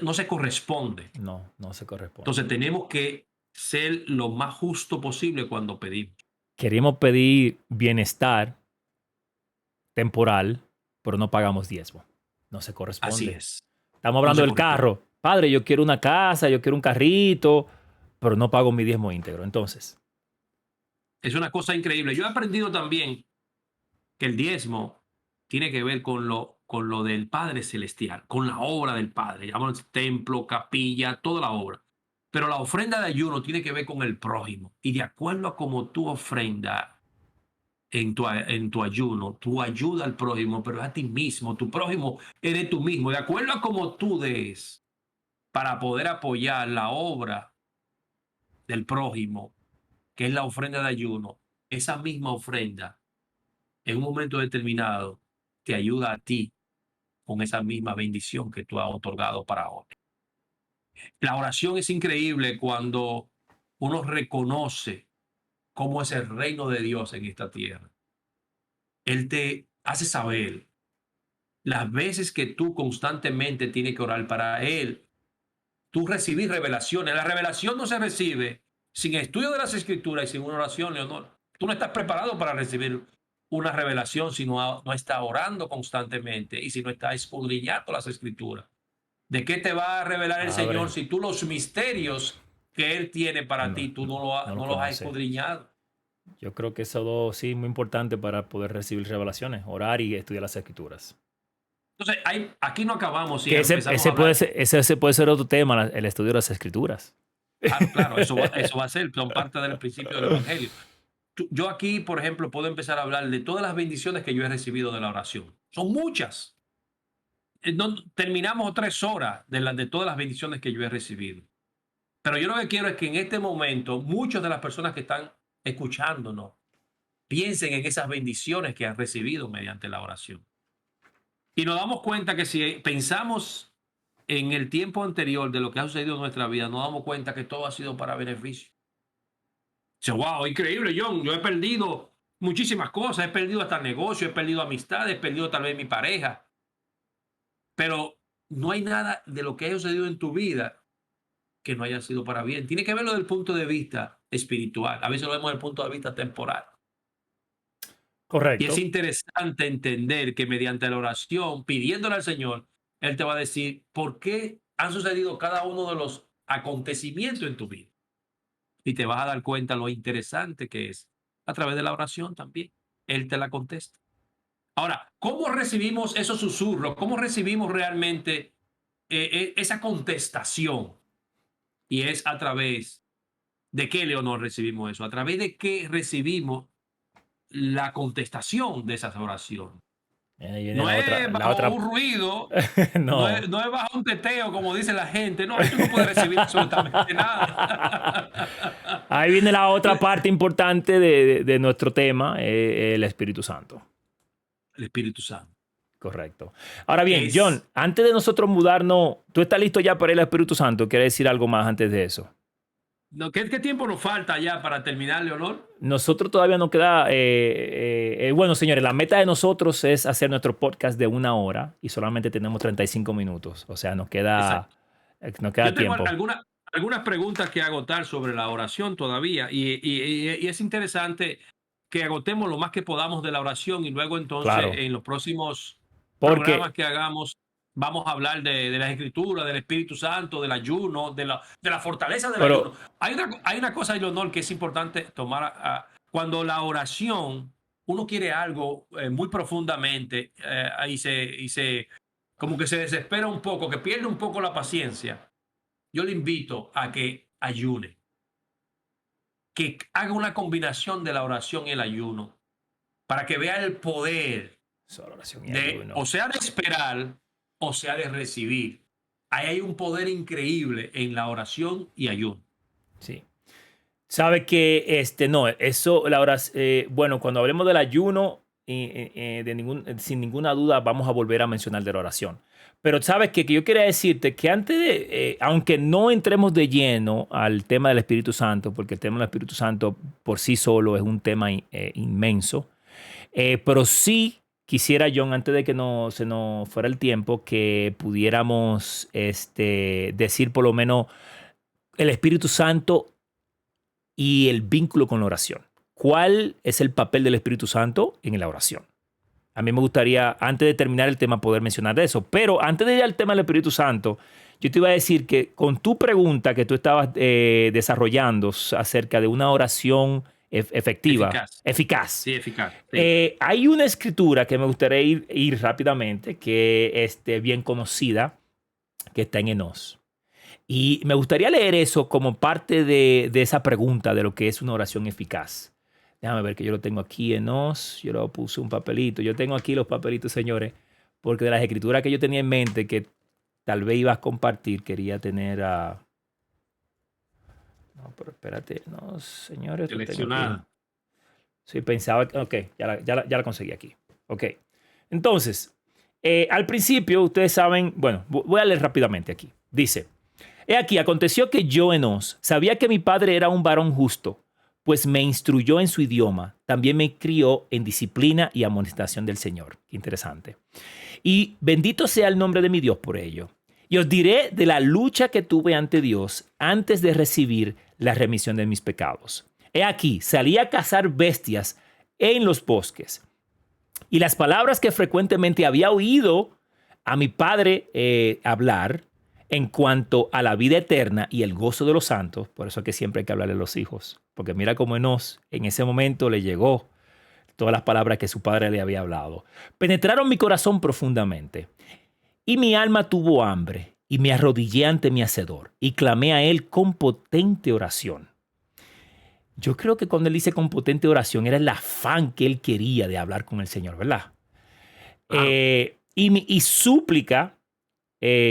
No se corresponde. no, no se corresponde. Entonces tenemos que ser lo más justo posible cuando pedimos. Queremos pedir bienestar temporal, pero no pagamos diezmo. No se Así corresponde. es. Estamos No hablando se del corresponde. carro. Padre, yo quiero una casa, yo quiero un carrito, pero no pago mi diezmo íntegro. Entonces, Es una cosa increíble. Yo he aprendido también que el diezmo tiene que ver con lo del Padre Celestial, con la obra del Padre. Llamamos templo, capilla, toda la obra. Pero la ofrenda de ayuno tiene que ver con el prójimo. Y de acuerdo a cómo tú ofrenda en tu ayuno, tú ayuda al prójimo, pero a ti mismo. Tu prójimo eres tú mismo. De acuerdo a cómo tú des para poder apoyar la obra del prójimo, que es la ofrenda de ayuno, esa misma ofrenda en un momento determinado te ayuda a ti con esa misma bendición que tú has otorgado para otro. La oración es increíble cuando uno reconoce cómo es el reino de Dios en esta tierra. Él te hace saber las veces que tú constantemente tienes que orar para Él. Tú recibir revelaciones. La revelación no se recibe sin estudio de las Escrituras y sin una oración, Leonor. Tú no estás preparado para recibir una revelación si no estás orando constantemente y si no estás escudriñando las Escrituras. ¿De qué te va a revelar el Señor abre. si tú los misterios que Él tiene para No, ti, tú no, no lo no los has conoce. escudriñado? Yo creo que eso sí es muy importante para poder recibir revelaciones, orar y estudiar las escrituras. Entonces, aquí no acabamos y Que empezamos a hablar. ese puede ser otro tema, el estudio de las escrituras. Claro, claro, eso va a ser, son parte del principio del Evangelio. Yo aquí, por ejemplo, puedo empezar a hablar de todas las bendiciones que yo he recibido de la oración. Son muchas. Terminamos 3 horas de todas las bendiciones que yo he recibido. Pero yo lo que quiero es que en este momento muchas de las personas que están escuchándonos piensen en esas bendiciones que han recibido mediante la oración. Y nos damos cuenta que si pensamos en el tiempo anterior de lo que ha sucedido en nuestra vida, nos damos cuenta que todo ha sido para beneficio. Dice, wow, increíble, John, yo he perdido muchísimas cosas, he perdido hasta el negocio, he perdido amistades, he perdido tal vez mi pareja, pero no hay nada de lo que haya sucedido en tu vida que no haya sido para bien. Tiene que verlo desde el punto de vista espiritual, a veces lo vemos desde el punto de vista temporal. Y es Correcto. interesante entender que mediante la oración, pidiéndole al Señor, Él te va a decir por qué han sucedido cada uno de los acontecimientos en tu vida. Y te vas a dar cuenta lo interesante que es a través de la oración también. Él te la contesta. Ahora, ¿cómo recibimos esos susurros? ¿Cómo recibimos realmente esa contestación? Y es a través de qué, Leonor, recibimos eso. A través de qué recibimos la contestación de esas oraciones. Ahí viene No es la bajo otra. un ruido, No. no es bajo un teteo, como dice la gente. No, ahí tú no puedes recibir absolutamente nada. Ahí viene la otra parte importante de nuestro tema, el Espíritu Santo. El Espíritu Santo. Correcto. Ahora bien, John, Es antes de nosotros mudarnos, ¿tú estás listo ya para el Espíritu Santo? ¿Quieres decir algo más antes de eso? ¿Qué tiempo nos falta ya para terminar, Leonor? Nosotros todavía nos queda, bueno, señores, la meta de nosotros es hacer nuestro podcast de 1 hora y solamente tenemos 35 minutos. O sea, Exacto. nos queda Yo tengo tiempo. algunas preguntas que agotar sobre la oración todavía y es interesante que agotemos lo más que podamos de la oración y luego entonces Claro. en los próximos programas Porque, que hagamos vamos a hablar de las escrituras, del Espíritu Santo, del ayuno, de la fortaleza del ayuno. pero, Hay una cosa, Leonor, que es importante tomar cuando la oración, uno quiere algo muy profundamente como que se desespera un poco, que pierde un poco la paciencia. Yo le invito a que ayune, que haga una combinación de la oración y el ayuno, para que vea el poder solo oración y de, ayuno. o sea, de esperar, o sea, de recibir. Ahí hay un poder increíble en la oración y ayuno. Sí. Sabe que no, eso, la hora, bueno, cuando hablemos del ayuno, sin ninguna duda vamos a volver a mencionar de la oración. Pero sabes que yo quería decirte que antes de, aunque no entremos de lleno al tema del Espíritu Santo, porque el tema del Espíritu Santo por sí solo es un tema inmenso, pero sí quisiera, John, antes de que se nos fuera el tiempo, que pudiéramos decir por lo menos el Espíritu Santo y el vínculo con la oración. ¿Cuál es el papel del Espíritu Santo en la oración? A mí me gustaría, antes de terminar el tema, poder mencionar de eso. Pero antes de ir al tema del Espíritu Santo, yo te iba a decir que con tu pregunta que tú estabas desarrollando acerca de una oración efectiva, Eficaz. eficaz, Sí, eficaz. Sí. hay una escritura que me gustaría ir rápidamente, que es bien conocida, que está en Enos. Y me gustaría leer eso como parte de esa pregunta de lo que es una oración eficaz. Déjame ver que yo lo tengo aquí en Os. Yo lo puse un papelito. Yo tengo aquí los papelitos, señores, porque de las escrituras que yo tenía en mente que tal vez ibas a compartir, quería tener a... No, pero espérate. No, señores, lo tengo aquí. Seleccionada. Sí, pensaba que... Ok, ya la conseguí aquí. Ok. Entonces, al principio, ustedes saben... Bueno, voy a leer rápidamente aquí. Dice... He aquí, aconteció que yo, Enos, sabía que mi padre era un varón justo, pues me instruyó en su idioma, también me crió en disciplina y amonestación del Señor. Qué interesante. Y bendito sea el nombre de mi Dios por ello. Y os diré de la lucha que tuve ante Dios antes de recibir la remisión de mis pecados. He aquí, salí a cazar bestias en los bosques. Y las palabras que frecuentemente había oído a mi padre hablar en cuanto a la vida eterna y el gozo de los santos, por eso es que siempre hay que hablarle a los hijos, porque mira cómo Enos en ese momento le llegó todas las palabras que su padre le había hablado. Penetraron mi corazón profundamente y mi alma tuvo hambre y me arrodillé ante mi hacedor y clamé a él con potente oración. Yo creo que cuando él dice con potente oración era el afán que él quería de hablar con el Señor, ¿verdad? Claro. Y súplica,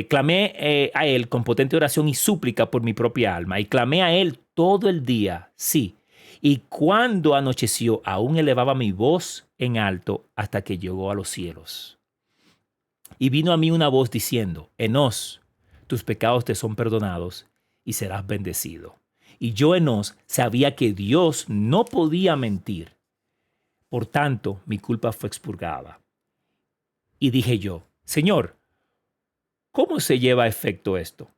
clamé a él con potente oración y súplica por mi propia alma, y clamé a él todo el día, sí. Y cuando anocheció, aún elevaba mi voz en alto hasta que llegó a los cielos. Y vino a mí una voz diciendo, Enos, tus pecados te son perdonados y serás bendecido. Y yo, Enos, sabía que Dios no podía mentir. Por tanto, mi culpa fue expurgada. Y dije yo, Señor, ¿cómo se lleva a efecto esto?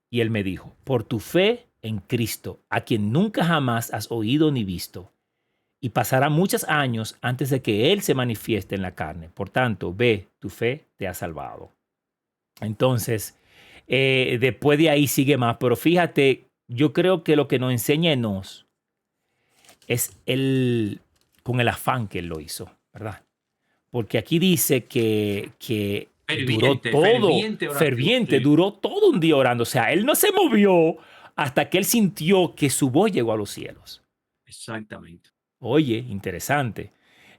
Y él me dijo, por tu fe en Cristo, a quien nunca jamás has oído ni visto. Y pasará muchos años antes de que Él se manifieste en la carne. Por tanto, ve, tu fe te ha salvado. Entonces, después de ahí sigue más. Pero fíjate, yo creo que lo que nos enseña Enos es con el afán que Él lo hizo, ¿verdad? Porque aquí dice que duró Ferviente, todo, ferviente oración. ferviente, Sí, duró todo un día orando. O sea, él no se movió hasta que él sintió que su voz llegó a los cielos. exactamente. Oye, interesante.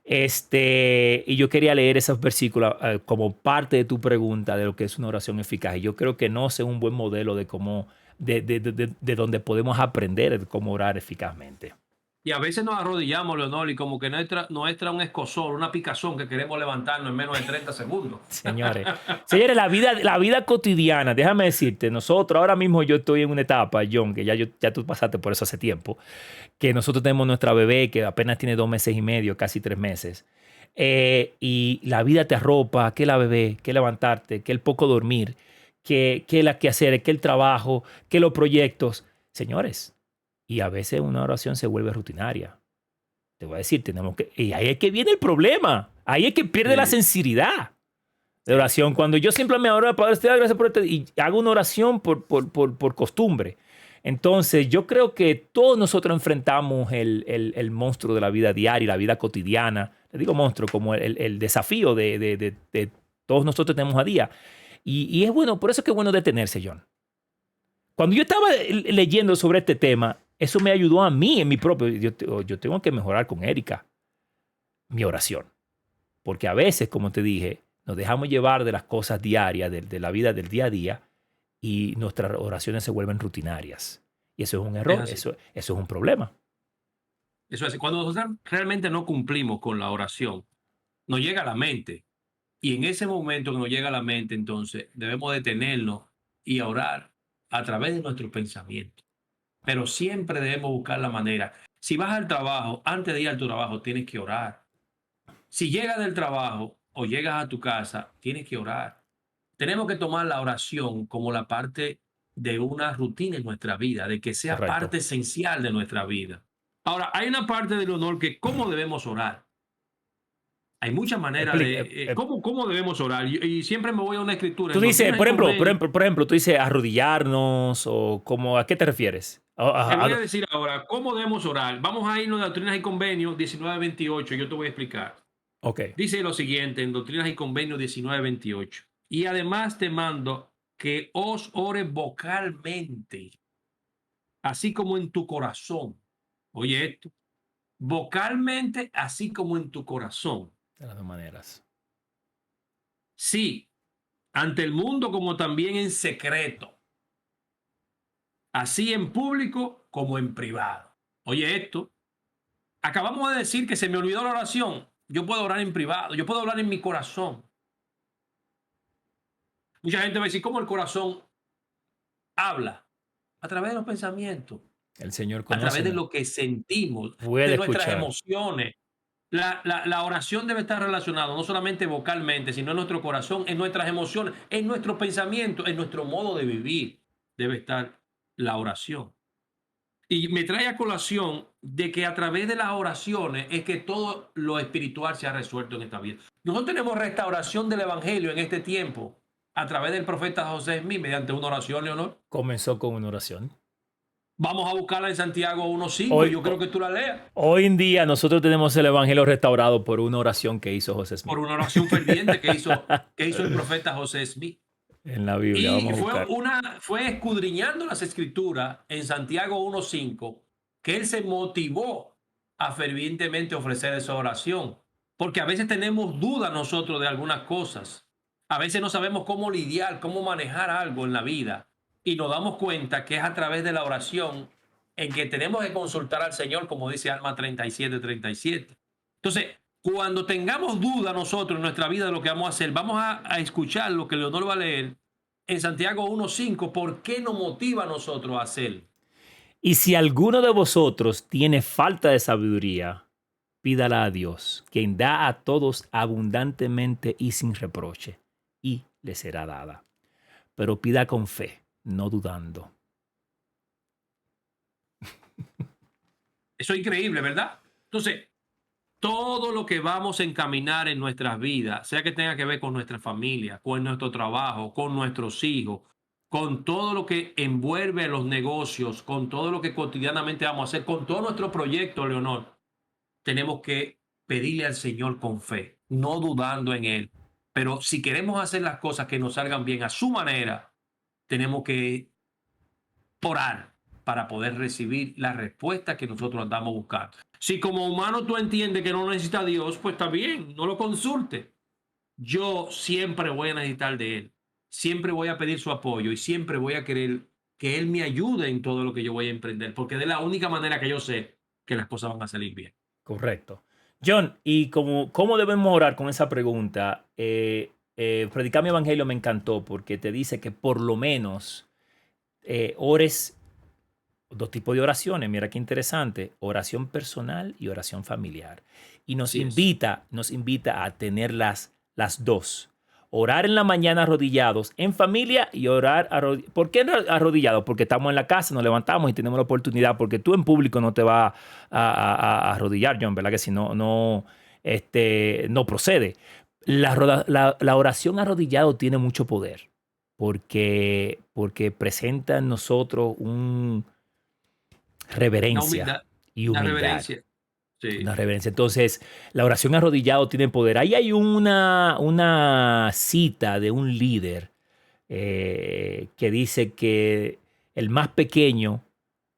Y yo quería leer esos versículos como parte de tu pregunta de lo que es una oración eficaz. Y yo creo que no es un buen modelo de cómo, de donde podemos aprender de cómo orar eficazmente. Y a veces nos arrodillamos, Leonor, y como que nuestra un escozor, una picazón que queremos levantarnos en menos de 30 segundos. Señores, señores, la vida cotidiana, déjame decirte, nosotros ahora mismo yo estoy en una etapa, John, que ya tú pasaste por eso hace tiempo, que nosotros tenemos nuestra bebé que apenas tiene 2 meses y medio, casi 3 meses, y la vida te arropa, que la bebé, que levantarte, que el poco dormir, que la que hacer, que el trabajo, que los proyectos, señores, y a veces una oración se vuelve rutinaria. Te voy a decir, y ahí es que viene el problema, ahí es que pierde la Sí, sensibilidad de sí. oración. Cuando yo simplemente oro, Padre, te doy gracias por esto, y hago una oración por costumbre. Entonces, yo creo que todos nosotros enfrentamos el monstruo de la vida diaria, la vida cotidiana. Le digo monstruo como el desafío de todos nosotros tenemos a día. Y es bueno, por eso es que es bueno detenerse, John. Cuando yo estaba leyendo sobre este tema, eso me ayudó a mí en mi propio. Yo tengo que mejorar con Erika mi oración. Porque a veces, como te dije, nos dejamos llevar de las cosas diarias, de la vida del día a día, y nuestras oraciones se vuelven rutinarias. Y eso es un Es error, así. eso es un problema. Eso es así. Cuando nosotros realmente no cumplimos con la oración, nos llega a la mente. Y en ese momento que nos llega a la mente, entonces debemos detenernos y orar a través de nuestros pensamientos. Pero siempre debemos buscar la manera. Si vas al trabajo, antes de ir al tu trabajo, tienes que orar. Si llegas del trabajo o llegas a tu casa, tienes que orar. Tenemos que tomar la oración como la parte de una rutina en nuestra vida, de que sea Correcto. parte esencial de nuestra vida. Ahora, hay una parte del honor que cómo debemos orar. Hay muchas maneras Explica, de cómo debemos orar. Y siempre me voy a una escritura tú en dices, Doctrinas y Convenios. por ejemplo, tú dices arrodillarnos o como, ¿a qué te refieres? Te voy a decir ahora cómo debemos orar. Vamos a irnos a Doctrinas y Convenios 19:28. Yo te voy a explicar. ok, Dice lo siguiente en Doctrinas y Convenios 19:28. Y además te mando que os ores vocalmente, así como en tu corazón. Oye esto, vocalmente, así como en tu corazón. de las dos maneras. Sí, ante el mundo como también en secreto, así en público como en privado. Oye esto, acabamos de decir que se me olvidó la oración. Yo puedo orar en privado, yo puedo hablar en mi corazón. Mucha gente va a decir, ¿cómo el corazón habla? A través de los pensamientos, El Señor a través conoce, de ¿no? lo que sentimos, Puede de nuestras escuchar. emociones. La oración debe estar relacionada no solamente vocalmente, sino en nuestro corazón, en nuestras emociones, en nuestro pensamiento, en nuestro modo de vivir. Debe estar la oración. Y me trae a colación de que a través de las oraciones es que todo lo espiritual se ha resuelto en esta vida. Nosotros tenemos restauración del Evangelio en este tiempo a través del profeta José Smith mediante una oración, Leonor. Comenzó con una oración. Vamos a buscarla en Santiago 1:5 y Hoy, yo creo que tú la leas hoy en día nosotros tenemos el Evangelio restaurado por una oración que hizo José por Smith. una oración ferviente que hizo el profeta José Smith. En la Biblia, Y vamos a buscar. fue escudriñando las escrituras en Santiago 1:5 que él se motivó a fervientemente ofrecer esa oración. Porque a veces tenemos dudas nosotros de algunas cosas. A veces no sabemos cómo lidiar, cómo manejar algo en la vida. Y nos damos cuenta que es a través de la oración en que tenemos que consultar al Señor, como dice Alma 37:37. Entonces, cuando tengamos duda nosotros en nuestra vida de lo que vamos a hacer, vamos a escuchar lo que Leonor va a leer en Santiago 1:5. ¿Por qué nos motiva a nosotros a hacer? Y si alguno de vosotros tiene falta de sabiduría, pídala a Dios, quien da a todos abundantemente y sin reproche, y le será dada. Pero pida con fe, no dudando. Eso es increíble, ¿verdad? Entonces, todo lo que vamos a encaminar en nuestras vidas, sea que tenga que ver con nuestra familia, con nuestro trabajo, con nuestros hijos, con todo lo que envuelve los negocios, con todo lo que cotidianamente vamos a hacer, con todo nuestro proyecto, Leonor, tenemos que pedirle al Señor con fe. no dudando en Él. Pero si queremos hacer las cosas que nos salgan bien a su manera, tenemos que orar para poder recibir la respuesta que nosotros andamos buscando. Si como humano tú entiendes que no necesitas a Dios, pues está bien, no lo consulte. Yo siempre voy a necesitar de Él, siempre voy a pedir su apoyo y siempre voy a querer que Él me ayude en todo lo que yo voy a emprender, porque de la única manera que yo sé que las cosas van a salir bien. Correcto. John, ¿y cómo debemos orar con esa pregunta? Predicar mi evangelio me encantó porque te dice que por lo menos ores dos tipos de oraciones. Mira qué interesante. Oración personal y oración familiar. Y Así es. nos invita a tener las dos. Orar en la mañana arrodillados en familia y orar arrodillados. ¿Por qué arrodillados? Porque estamos en la casa, nos levantamos y tenemos la oportunidad, porque tú en público no te vas a arrodillar, John, ¿verdad? Que si no, no procede. La oración arrodillado tiene mucho poder porque presenta en nosotros La reverencia humildad, y la humildad. reverencia. Sí. Una reverencia. Entonces, la oración arrodillado tiene poder. Ahí hay una cita de un líder que dice que el más pequeño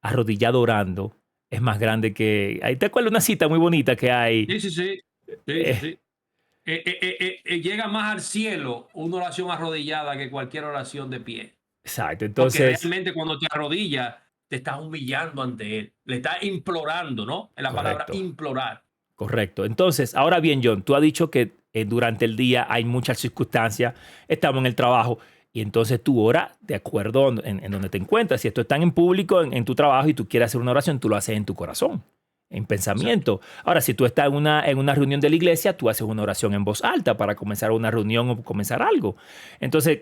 arrodillado orando es más grande que... Ahí te acuerdas una cita muy bonita que hay. Sí, sí, sí. Sí, sí, Eh, sí. Llega más al cielo una oración arrodillada que cualquier oración de pie. exacto. Porque Entonces, realmente cuando te arrodillas, te estás humillando ante Él. Le estás implorando, ¿no? Es la palabra correcto. implorar. Correcto. Entonces, ahora bien, John, tú has dicho que durante el día hay muchas circunstancias, estamos en el trabajo, y entonces tú oras de acuerdo en donde te encuentras. Si esto está en público, en tu trabajo, y tú quieres hacer una oración, tú lo haces en tu corazón, en Exacto. pensamiento. Ahora, si tú estás en una reunión de la iglesia, tú haces una oración en voz alta para comenzar una reunión o comenzar algo. Entonces,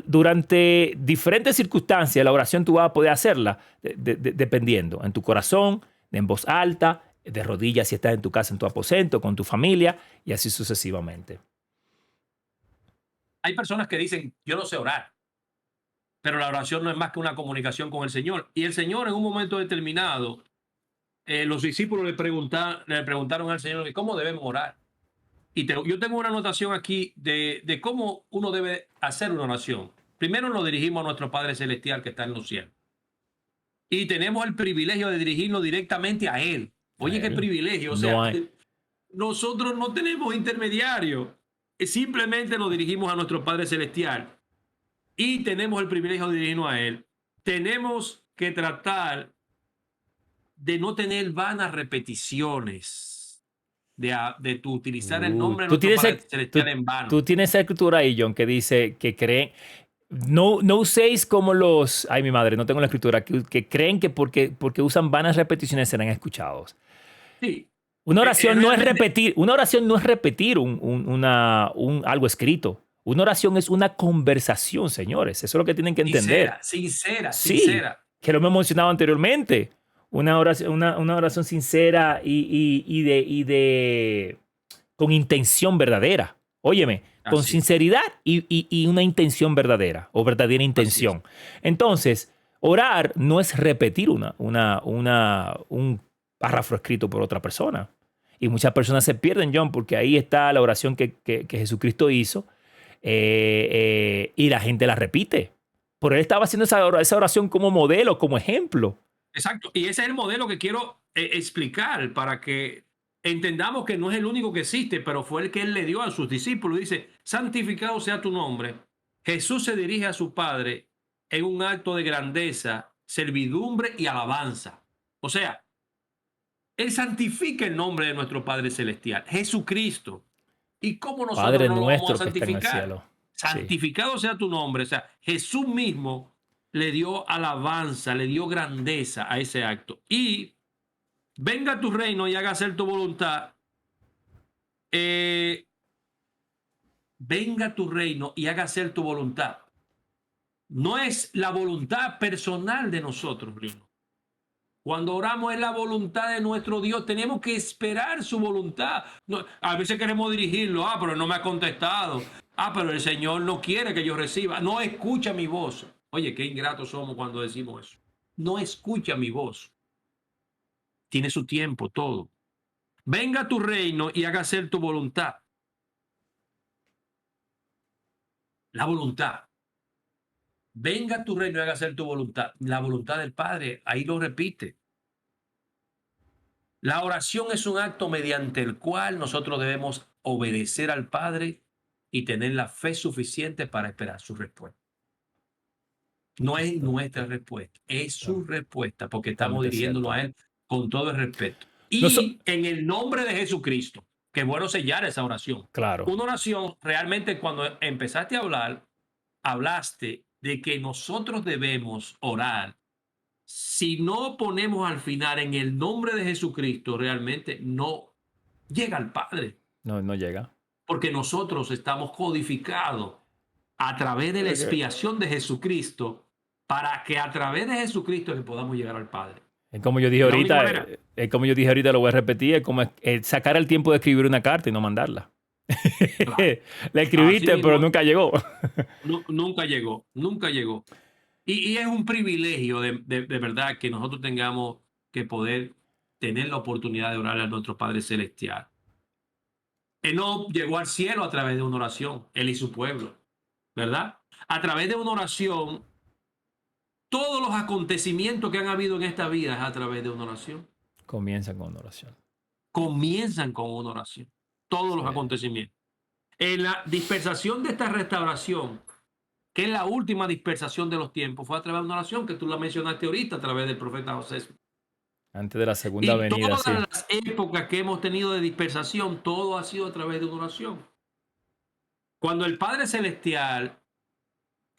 durante diferentes circunstancias, la oración tú vas a poder hacerla dependiendo, en tu corazón, en voz alta, de rodillas si estás en tu casa, en tu aposento, con tu familia, y así sucesivamente. Hay personas que dicen, yo no sé orar, pero la oración no es más que una comunicación con el Señor. Y el Señor en un momento determinado, los discípulos le preguntaron al Señor que cómo debemos orar. Yo tengo una anotación aquí de cómo uno debe hacer una oración. Primero nos dirigimos a nuestro Padre Celestial que está en los cielos. Y tenemos el privilegio de dirigirnos directamente a Él. A Oye, qué él. privilegio. O No sea, hay. nosotros no tenemos intermediario. Simplemente nos dirigimos a nuestro Padre Celestial y tenemos el privilegio de dirigirnos a Él. Tenemos que tratar de no tener vanas repeticiones, de tu utilizar el nombre de Tú nuestro tienes, Padre Celestial en tú vano. tienes esa escritura ahí, John, que dice que creen. No uséis como los. Ay, mi madre, no tengo la escritura. Que creen que porque usan vanas repeticiones serán escuchados. Sí, Una oración no es realmente repetir, una oración no es repetir algo escrito. Una oración es una conversación, señores. Eso es lo que tienen que entender. sincera, sincera, Sí, sincera. que lo hemos mencionado anteriormente. Una oración sincera con intención verdadera. Óyeme, con Así es, sinceridad y una intención verdadera o verdadera así es. intención. Entonces, orar no es repetir un párrafo escrito por otra persona. Y muchas personas se pierden, John, porque ahí está la oración que Jesucristo hizo y la gente la repite. Pero él estaba haciendo esa oración como modelo, como ejemplo. Exacto. Y ese es el modelo que quiero explicar para que entendamos que no es el único que existe, pero fue el que él le dio a sus discípulos. Dice, santificado sea tu nombre. Jesús se dirige a su Padre en un acto de grandeza, servidumbre y alabanza. O sea, él santifica el nombre de nuestro Padre Celestial, Jesucristo. ¿Y cómo nosotros Padre no lo vamos a nuestro que está en el santificar? cielo. Sí. Santificado sea tu nombre. O sea, Jesús mismo le dio alabanza, le dio grandeza a ese acto. Y venga tu reino y haga hacer tu voluntad. eh, Venga tu reino y haga hacer tu voluntad. No es la voluntad personal de nosotros, Lino. Cuando oramos es la voluntad de nuestro Dios. Tenemos que esperar su voluntad. No, a veces queremos dirigirlo. Pero no me ha contestado. Pero el Señor no quiere que yo reciba. No escucha mi voz. Oye, qué ingratos somos cuando decimos eso. No escucha mi voz. Tiene su tiempo todo. Venga tu reino y haga hacer tu voluntad. La voluntad. Venga tu reino y hágase tu voluntad. La voluntad del Padre, ahí lo repite. La oración es un acto mediante el cual nosotros debemos obedecer al Padre y tener la fe suficiente para esperar su respuesta. No es nuestra respuesta, es su respuesta, porque estamos Totalmente dirigiéndonos cierto. a Él con todo el respeto. No so- Y en el nombre de Jesucristo, que es bueno sellar esa oración. claro. Una oración, realmente cuando empezaste a hablar, hablaste de que nosotros debemos orar. Si no ponemos al final en el nombre de Jesucristo, realmente no llega al Padre, No, no llega. porque nosotros estamos codificados a través de la Ok. expiación de Jesucristo, para que a través de Jesucristo que podamos llegar al Padre. Es como yo dije Es la única ahorita, manera. lo voy a repetir, es como sacar el tiempo de escribir una carta y no mandarla. Claro. La Así escribiste, pero mismo, nunca llegó. nunca llegó, nunca llegó. Y es un privilegio de verdad que nosotros tengamos que poder tener la oportunidad de orar a nuestro Padre Celestial. Él no llegó al cielo a través de una oración, él y su pueblo, ¿verdad? A través de una oración, todos los acontecimientos que han habido en esta vida es a través de una oración. Comienza con una oración. Comienzan con una oración, todos Sí. los acontecimientos. En la dispersación de esta restauración, que es la última dispersación de los tiempos, fue a través de una oración que tú la mencionaste ahorita, a través del profeta José. Antes de la segunda Y venida, todas sí. las épocas que hemos tenido de dispersación, todo ha sido a través de una oración. Cuando el Padre Celestial,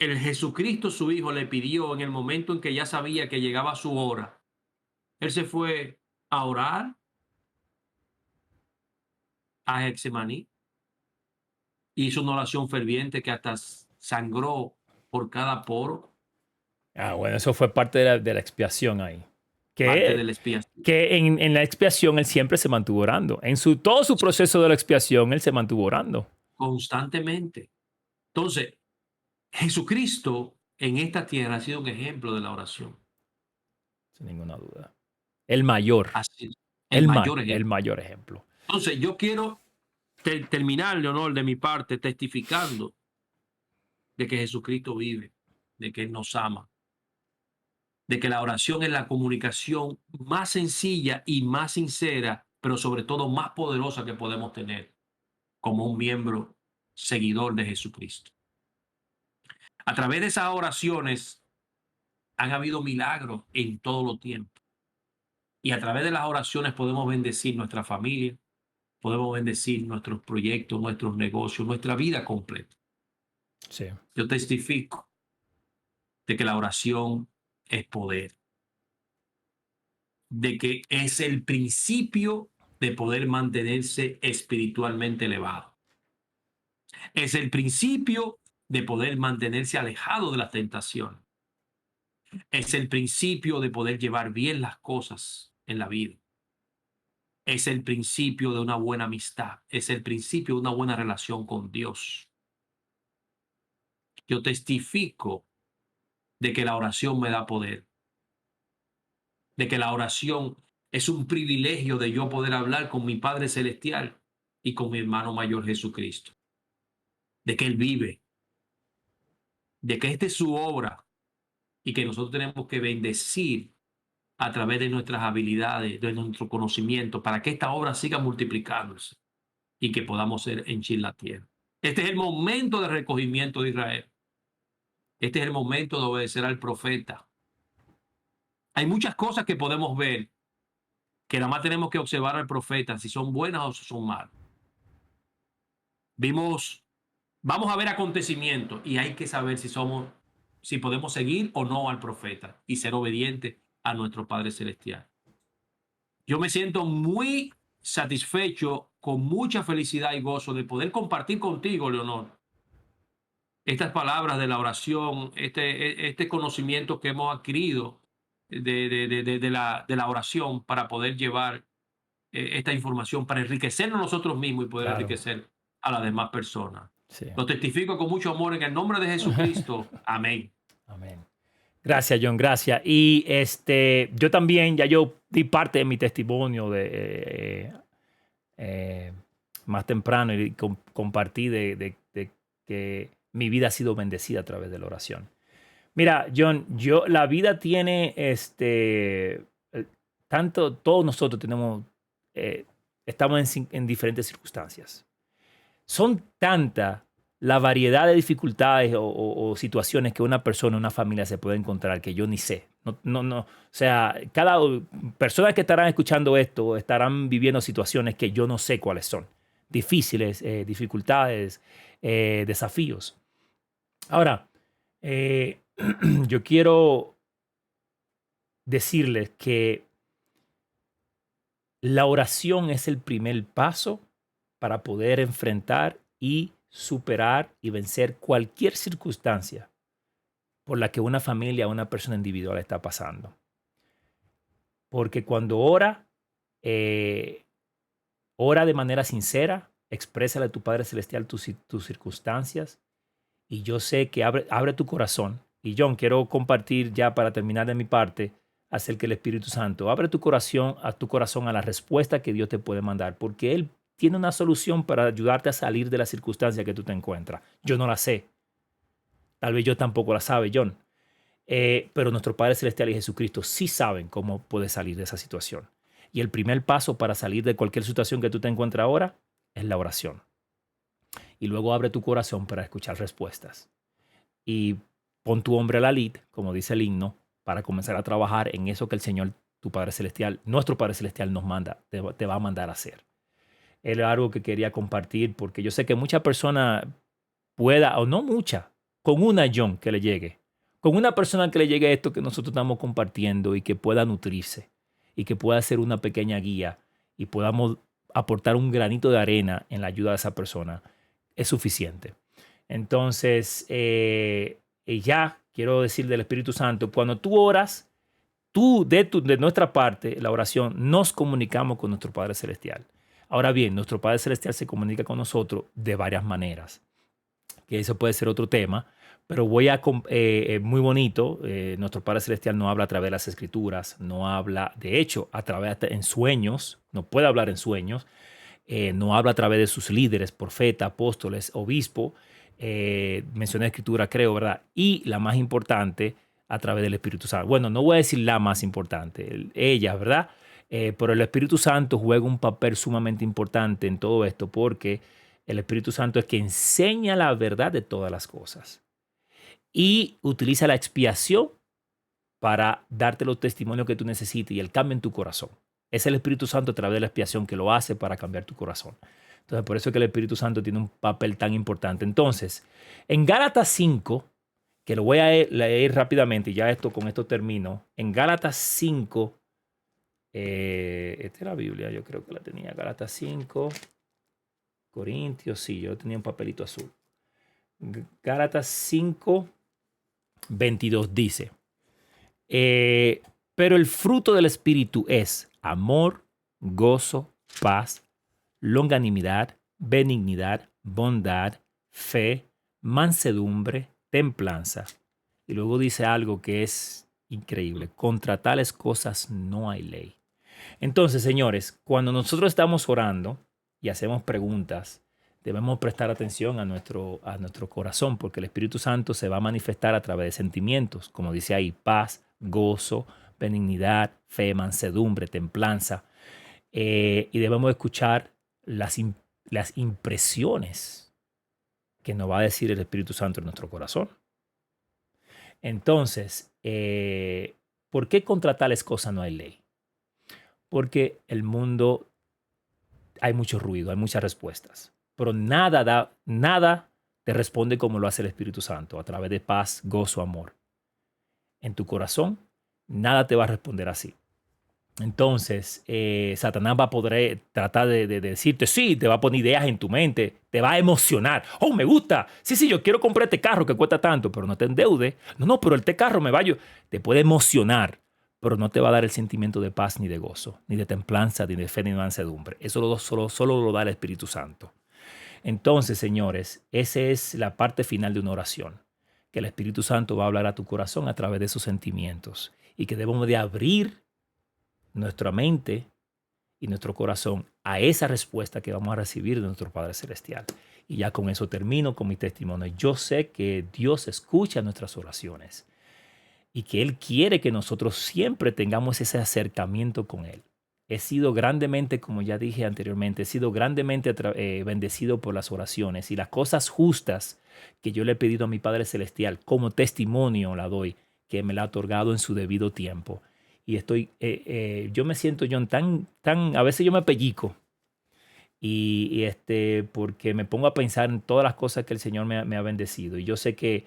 el Jesucristo su Hijo, le pidió en el momento en que ya sabía que llegaba su hora, él se fue a orar a Getsemaní, hizo una oración ferviente que hasta sangró por cada poro, Ah, bueno, eso fue parte de la expiación ahí. parte del Que, expiación, que en la expiación él siempre se mantuvo orando. Todo su proceso de la expiación, él se mantuvo orando. constantemente. Entonces, Jesucristo en esta tierra ha sido un ejemplo de la oración. Sin ninguna duda. El mayor. Ha sido el mayor El ejemplo. mayor ejemplo. Entonces, yo quiero terminar, Leonor, de mi parte, testificando de que Jesucristo vive, de que Él nos ama, de que la oración es la comunicación más sencilla y más sincera, pero sobre todo más poderosa que podemos tener como un miembro seguidor de Jesucristo. A través de esas oraciones han habido milagros en todos los tiempos. Y a través de las oraciones podemos bendecir nuestra familia, podemos bendecir nuestros proyectos, nuestros negocios, nuestra vida completa. Sí. Yo testifico de que la oración es poder, de que es el principio de poder mantenerse espiritualmente elevado. Es el principio de poder mantenerse alejado de la tentación. Es el principio de poder llevar bien las cosas en la vida. Es el principio de una buena amistad. Es el principio de una buena relación con Dios. Yo testifico de que la oración me da poder, de que la oración es un privilegio de yo poder hablar con mi Padre Celestial y con mi hermano mayor Jesucristo, de que Él vive, de que esta es su obra y que nosotros tenemos que bendecir a través de nuestras habilidades, de nuestro conocimiento, para que esta obra siga multiplicándose y que podamos ser henchir la tierra. Este es el momento de recogimiento de Israel. Este es el momento de obedecer al profeta. Hay muchas cosas que podemos ver que nada más tenemos que observar al profeta si son buenas o si son malas. Vamos a ver acontecimientos y hay que saber si podemos seguir o no al profeta y ser obedientes a nuestro Padre Celestial. Yo me siento muy satisfecho, con mucha felicidad y gozo de poder compartir contigo, Leonor, estas palabras de la oración, este conocimiento que hemos adquirido de la oración para poder llevar esta información, para enriquecernos nosotros mismos y poder Claro. enriquecer a las demás personas. Sí. Lo testifico con mucho amor en el nombre de Jesucristo. Amén. Amén. Gracias, John, gracias. Y yo también, ya yo di parte de mi testimonio más temprano y compartí de que mi vida ha sido bendecida a través de la oración. Mira, John, la vida tiene todos nosotros tenemos, estamos en diferentes circunstancias. Son tanta la variedad de dificultades o situaciones que una persona, una familia se puede encontrar que yo ni sé. No. O sea, cada persona que estarán escuchando esto estarán viviendo situaciones que yo no sé cuáles son. Difíciles, dificultades, desafíos. Ahora, yo quiero decirles que la oración es el primer paso para poder enfrentar y superar y vencer cualquier circunstancia por la que una familia o una persona individual está pasando. Porque cuando ora, ora de manera sincera, exprésale a tu Padre Celestial tus circunstancias, y yo sé que abre tu corazón. Y John, quiero compartir ya para terminar de mi parte acerca del Espíritu Santo. Abre tu corazón a la respuesta que Dios te puede mandar, porque Él tiene una solución para ayudarte a salir de la circunstancia que tú te encuentras. Yo no la sé. Tal vez yo tampoco la sabe, John. Pero nuestro Padre Celestial y Jesucristo sí saben cómo puedes salir de esa situación. Y el primer paso para salir de cualquier situación que tú te encuentres ahora es la oración. Y luego abre tu corazón para escuchar respuestas. Y pon tu hombre a la lid, como dice el himno, para comenzar a trabajar en eso que el Señor, tu Padre Celestial, nuestro Padre Celestial nos manda, te va a mandar a hacer. Era algo que quería compartir porque yo sé que mucha persona pueda, o no mucha, con una John que le llegue, con una persona que le llegue esto que nosotros estamos compartiendo y que pueda nutrirse y que pueda ser una pequeña guía y podamos aportar un granito de arena en la ayuda de esa persona, es suficiente. Entonces, ya quiero decir del Espíritu Santo, cuando tú oras, de nuestra parte, la oración, nos comunicamos con nuestro Padre Celestial. Ahora bien, nuestro Padre Celestial se comunica con nosotros de varias maneras, que eso puede ser otro tema, pero muy bonito, nuestro Padre Celestial no habla a través de las Escrituras, no habla, de hecho, en sueños, no puede hablar en sueños, no habla a través de sus líderes, profeta, apóstoles, obispo, mencioné escritura, creo, ¿verdad? Y la más importante, a través del Espíritu Santo. Bueno, no voy a decir la más importante, ella, ¿verdad? Pero el Espíritu Santo juega un papel sumamente importante en todo esto porque el Espíritu Santo es que enseña la verdad de todas las cosas y utiliza la expiación para darte los testimonios que tú necesites y el cambio en tu corazón. Es el Espíritu Santo a través de la expiación que lo hace para cambiar tu corazón. Entonces, por eso es que el Espíritu Santo tiene un papel tan importante. Entonces, en Gálatas 5, que lo voy a leer rápidamente y ya con esto termino. En Gálatas 5, esta es la Biblia, yo creo que la tenía. Gálatas 5, Corintios, sí, yo tenía un papelito azul. Gálatas 5, 22 dice, pero el fruto del Espíritu es amor, gozo, paz, longanimidad, benignidad, bondad, fe, mansedumbre, templanza. Y luego dice algo que es increíble. Contra tales cosas no hay ley. Entonces, señores, cuando nosotros estamos orando y hacemos preguntas, debemos prestar atención a nuestro corazón, porque el Espíritu Santo se va a manifestar a través de sentimientos, como dice ahí, paz, gozo, benignidad, fe, mansedumbre, templanza. Y debemos escuchar las impresiones que nos va a decir el Espíritu Santo en nuestro corazón. Entonces, ¿por qué contra tales cosas no hay ley? Porque el mundo hay mucho ruido, hay muchas respuestas, pero nada te responde como lo hace el Espíritu Santo, a través de paz, gozo, amor. En tu corazón, nada te va a responder así. Entonces, Satanás va a poder tratar de decirte, sí, te va a poner ideas en tu mente, te va a emocionar. Oh, me gusta. Sí, yo quiero comprar este carro que cuesta tanto, pero no te endeudes. No, pero este carro me va a... Te puede emocionar, pero no te va a dar el sentimiento de paz ni de gozo, ni de templanza, ni de fe, ni de mansedumbre. Eso solo lo da el Espíritu Santo. Entonces, señores, esa es la parte final de una oración, que el Espíritu Santo va a hablar a tu corazón a través de sus sentimientos y que debemos de abrir nuestra mente y nuestro corazón a esa respuesta que vamos a recibir de nuestro Padre Celestial. Y ya con eso termino con mi testimonio. Yo sé que Dios escucha nuestras oraciones y que Él quiere que nosotros siempre tengamos ese acercamiento con Él. He sido grandemente, como ya dije anteriormente, he sido grandemente bendecido por las oraciones y las cosas justas que yo le he pedido a mi Padre Celestial como testimonio la doy, que me la ha otorgado en su debido tiempo. Y yo me siento, John, a veces yo me pellico porque me pongo a pensar en todas las cosas que el Señor me ha bendecido. Y yo sé que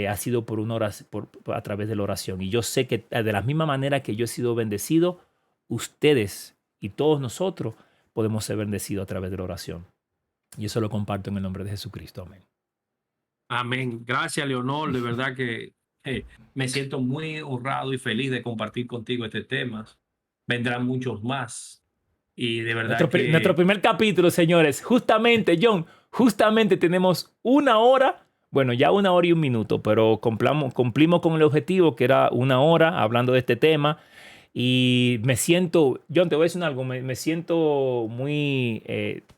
ha sido por una oración, a través de la oración. Y yo sé que de la misma manera que yo he sido bendecido, ustedes y todos nosotros podemos ser bendecidos a través de la oración. Y eso lo comparto en el nombre de Jesucristo. Amén. Amén. Gracias, Leonor. De verdad que me siento muy honrado y feliz de compartir contigo este tema. Vendrán muchos más. Y de verdad Nuestro que primer capítulo, señores, justamente, John, justamente tenemos 1 hora, bueno, ya 1 hora y 1 minuto, pero cumplimos con el objetivo que era 1 hora hablando de este tema. Y me siento, John, te voy a decir algo, me siento muy,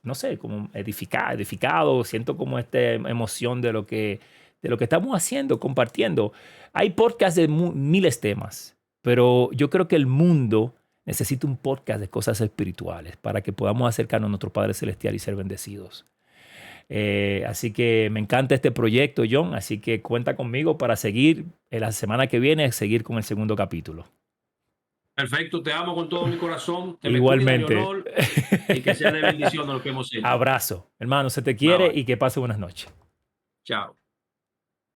no sé, como edificado, siento como esta emoción de lo que estamos haciendo, compartiendo. Hay podcasts de miles de temas, pero yo creo que el mundo necesita un podcast de cosas espirituales para que podamos acercarnos a nuestro Padre Celestial y ser bendecidos. Así que me encanta este proyecto, John, así que cuenta conmigo para seguir en la semana que viene, seguir con el segundo capítulo. perfecto. Te amo con todo mi corazón. Que me cuida, Igualmente. Leonor, y que sea de bendición lo que hemos hecho. Abrazo. Hermano, se te Bye quiere bye. y que pase buenas noches. Chao.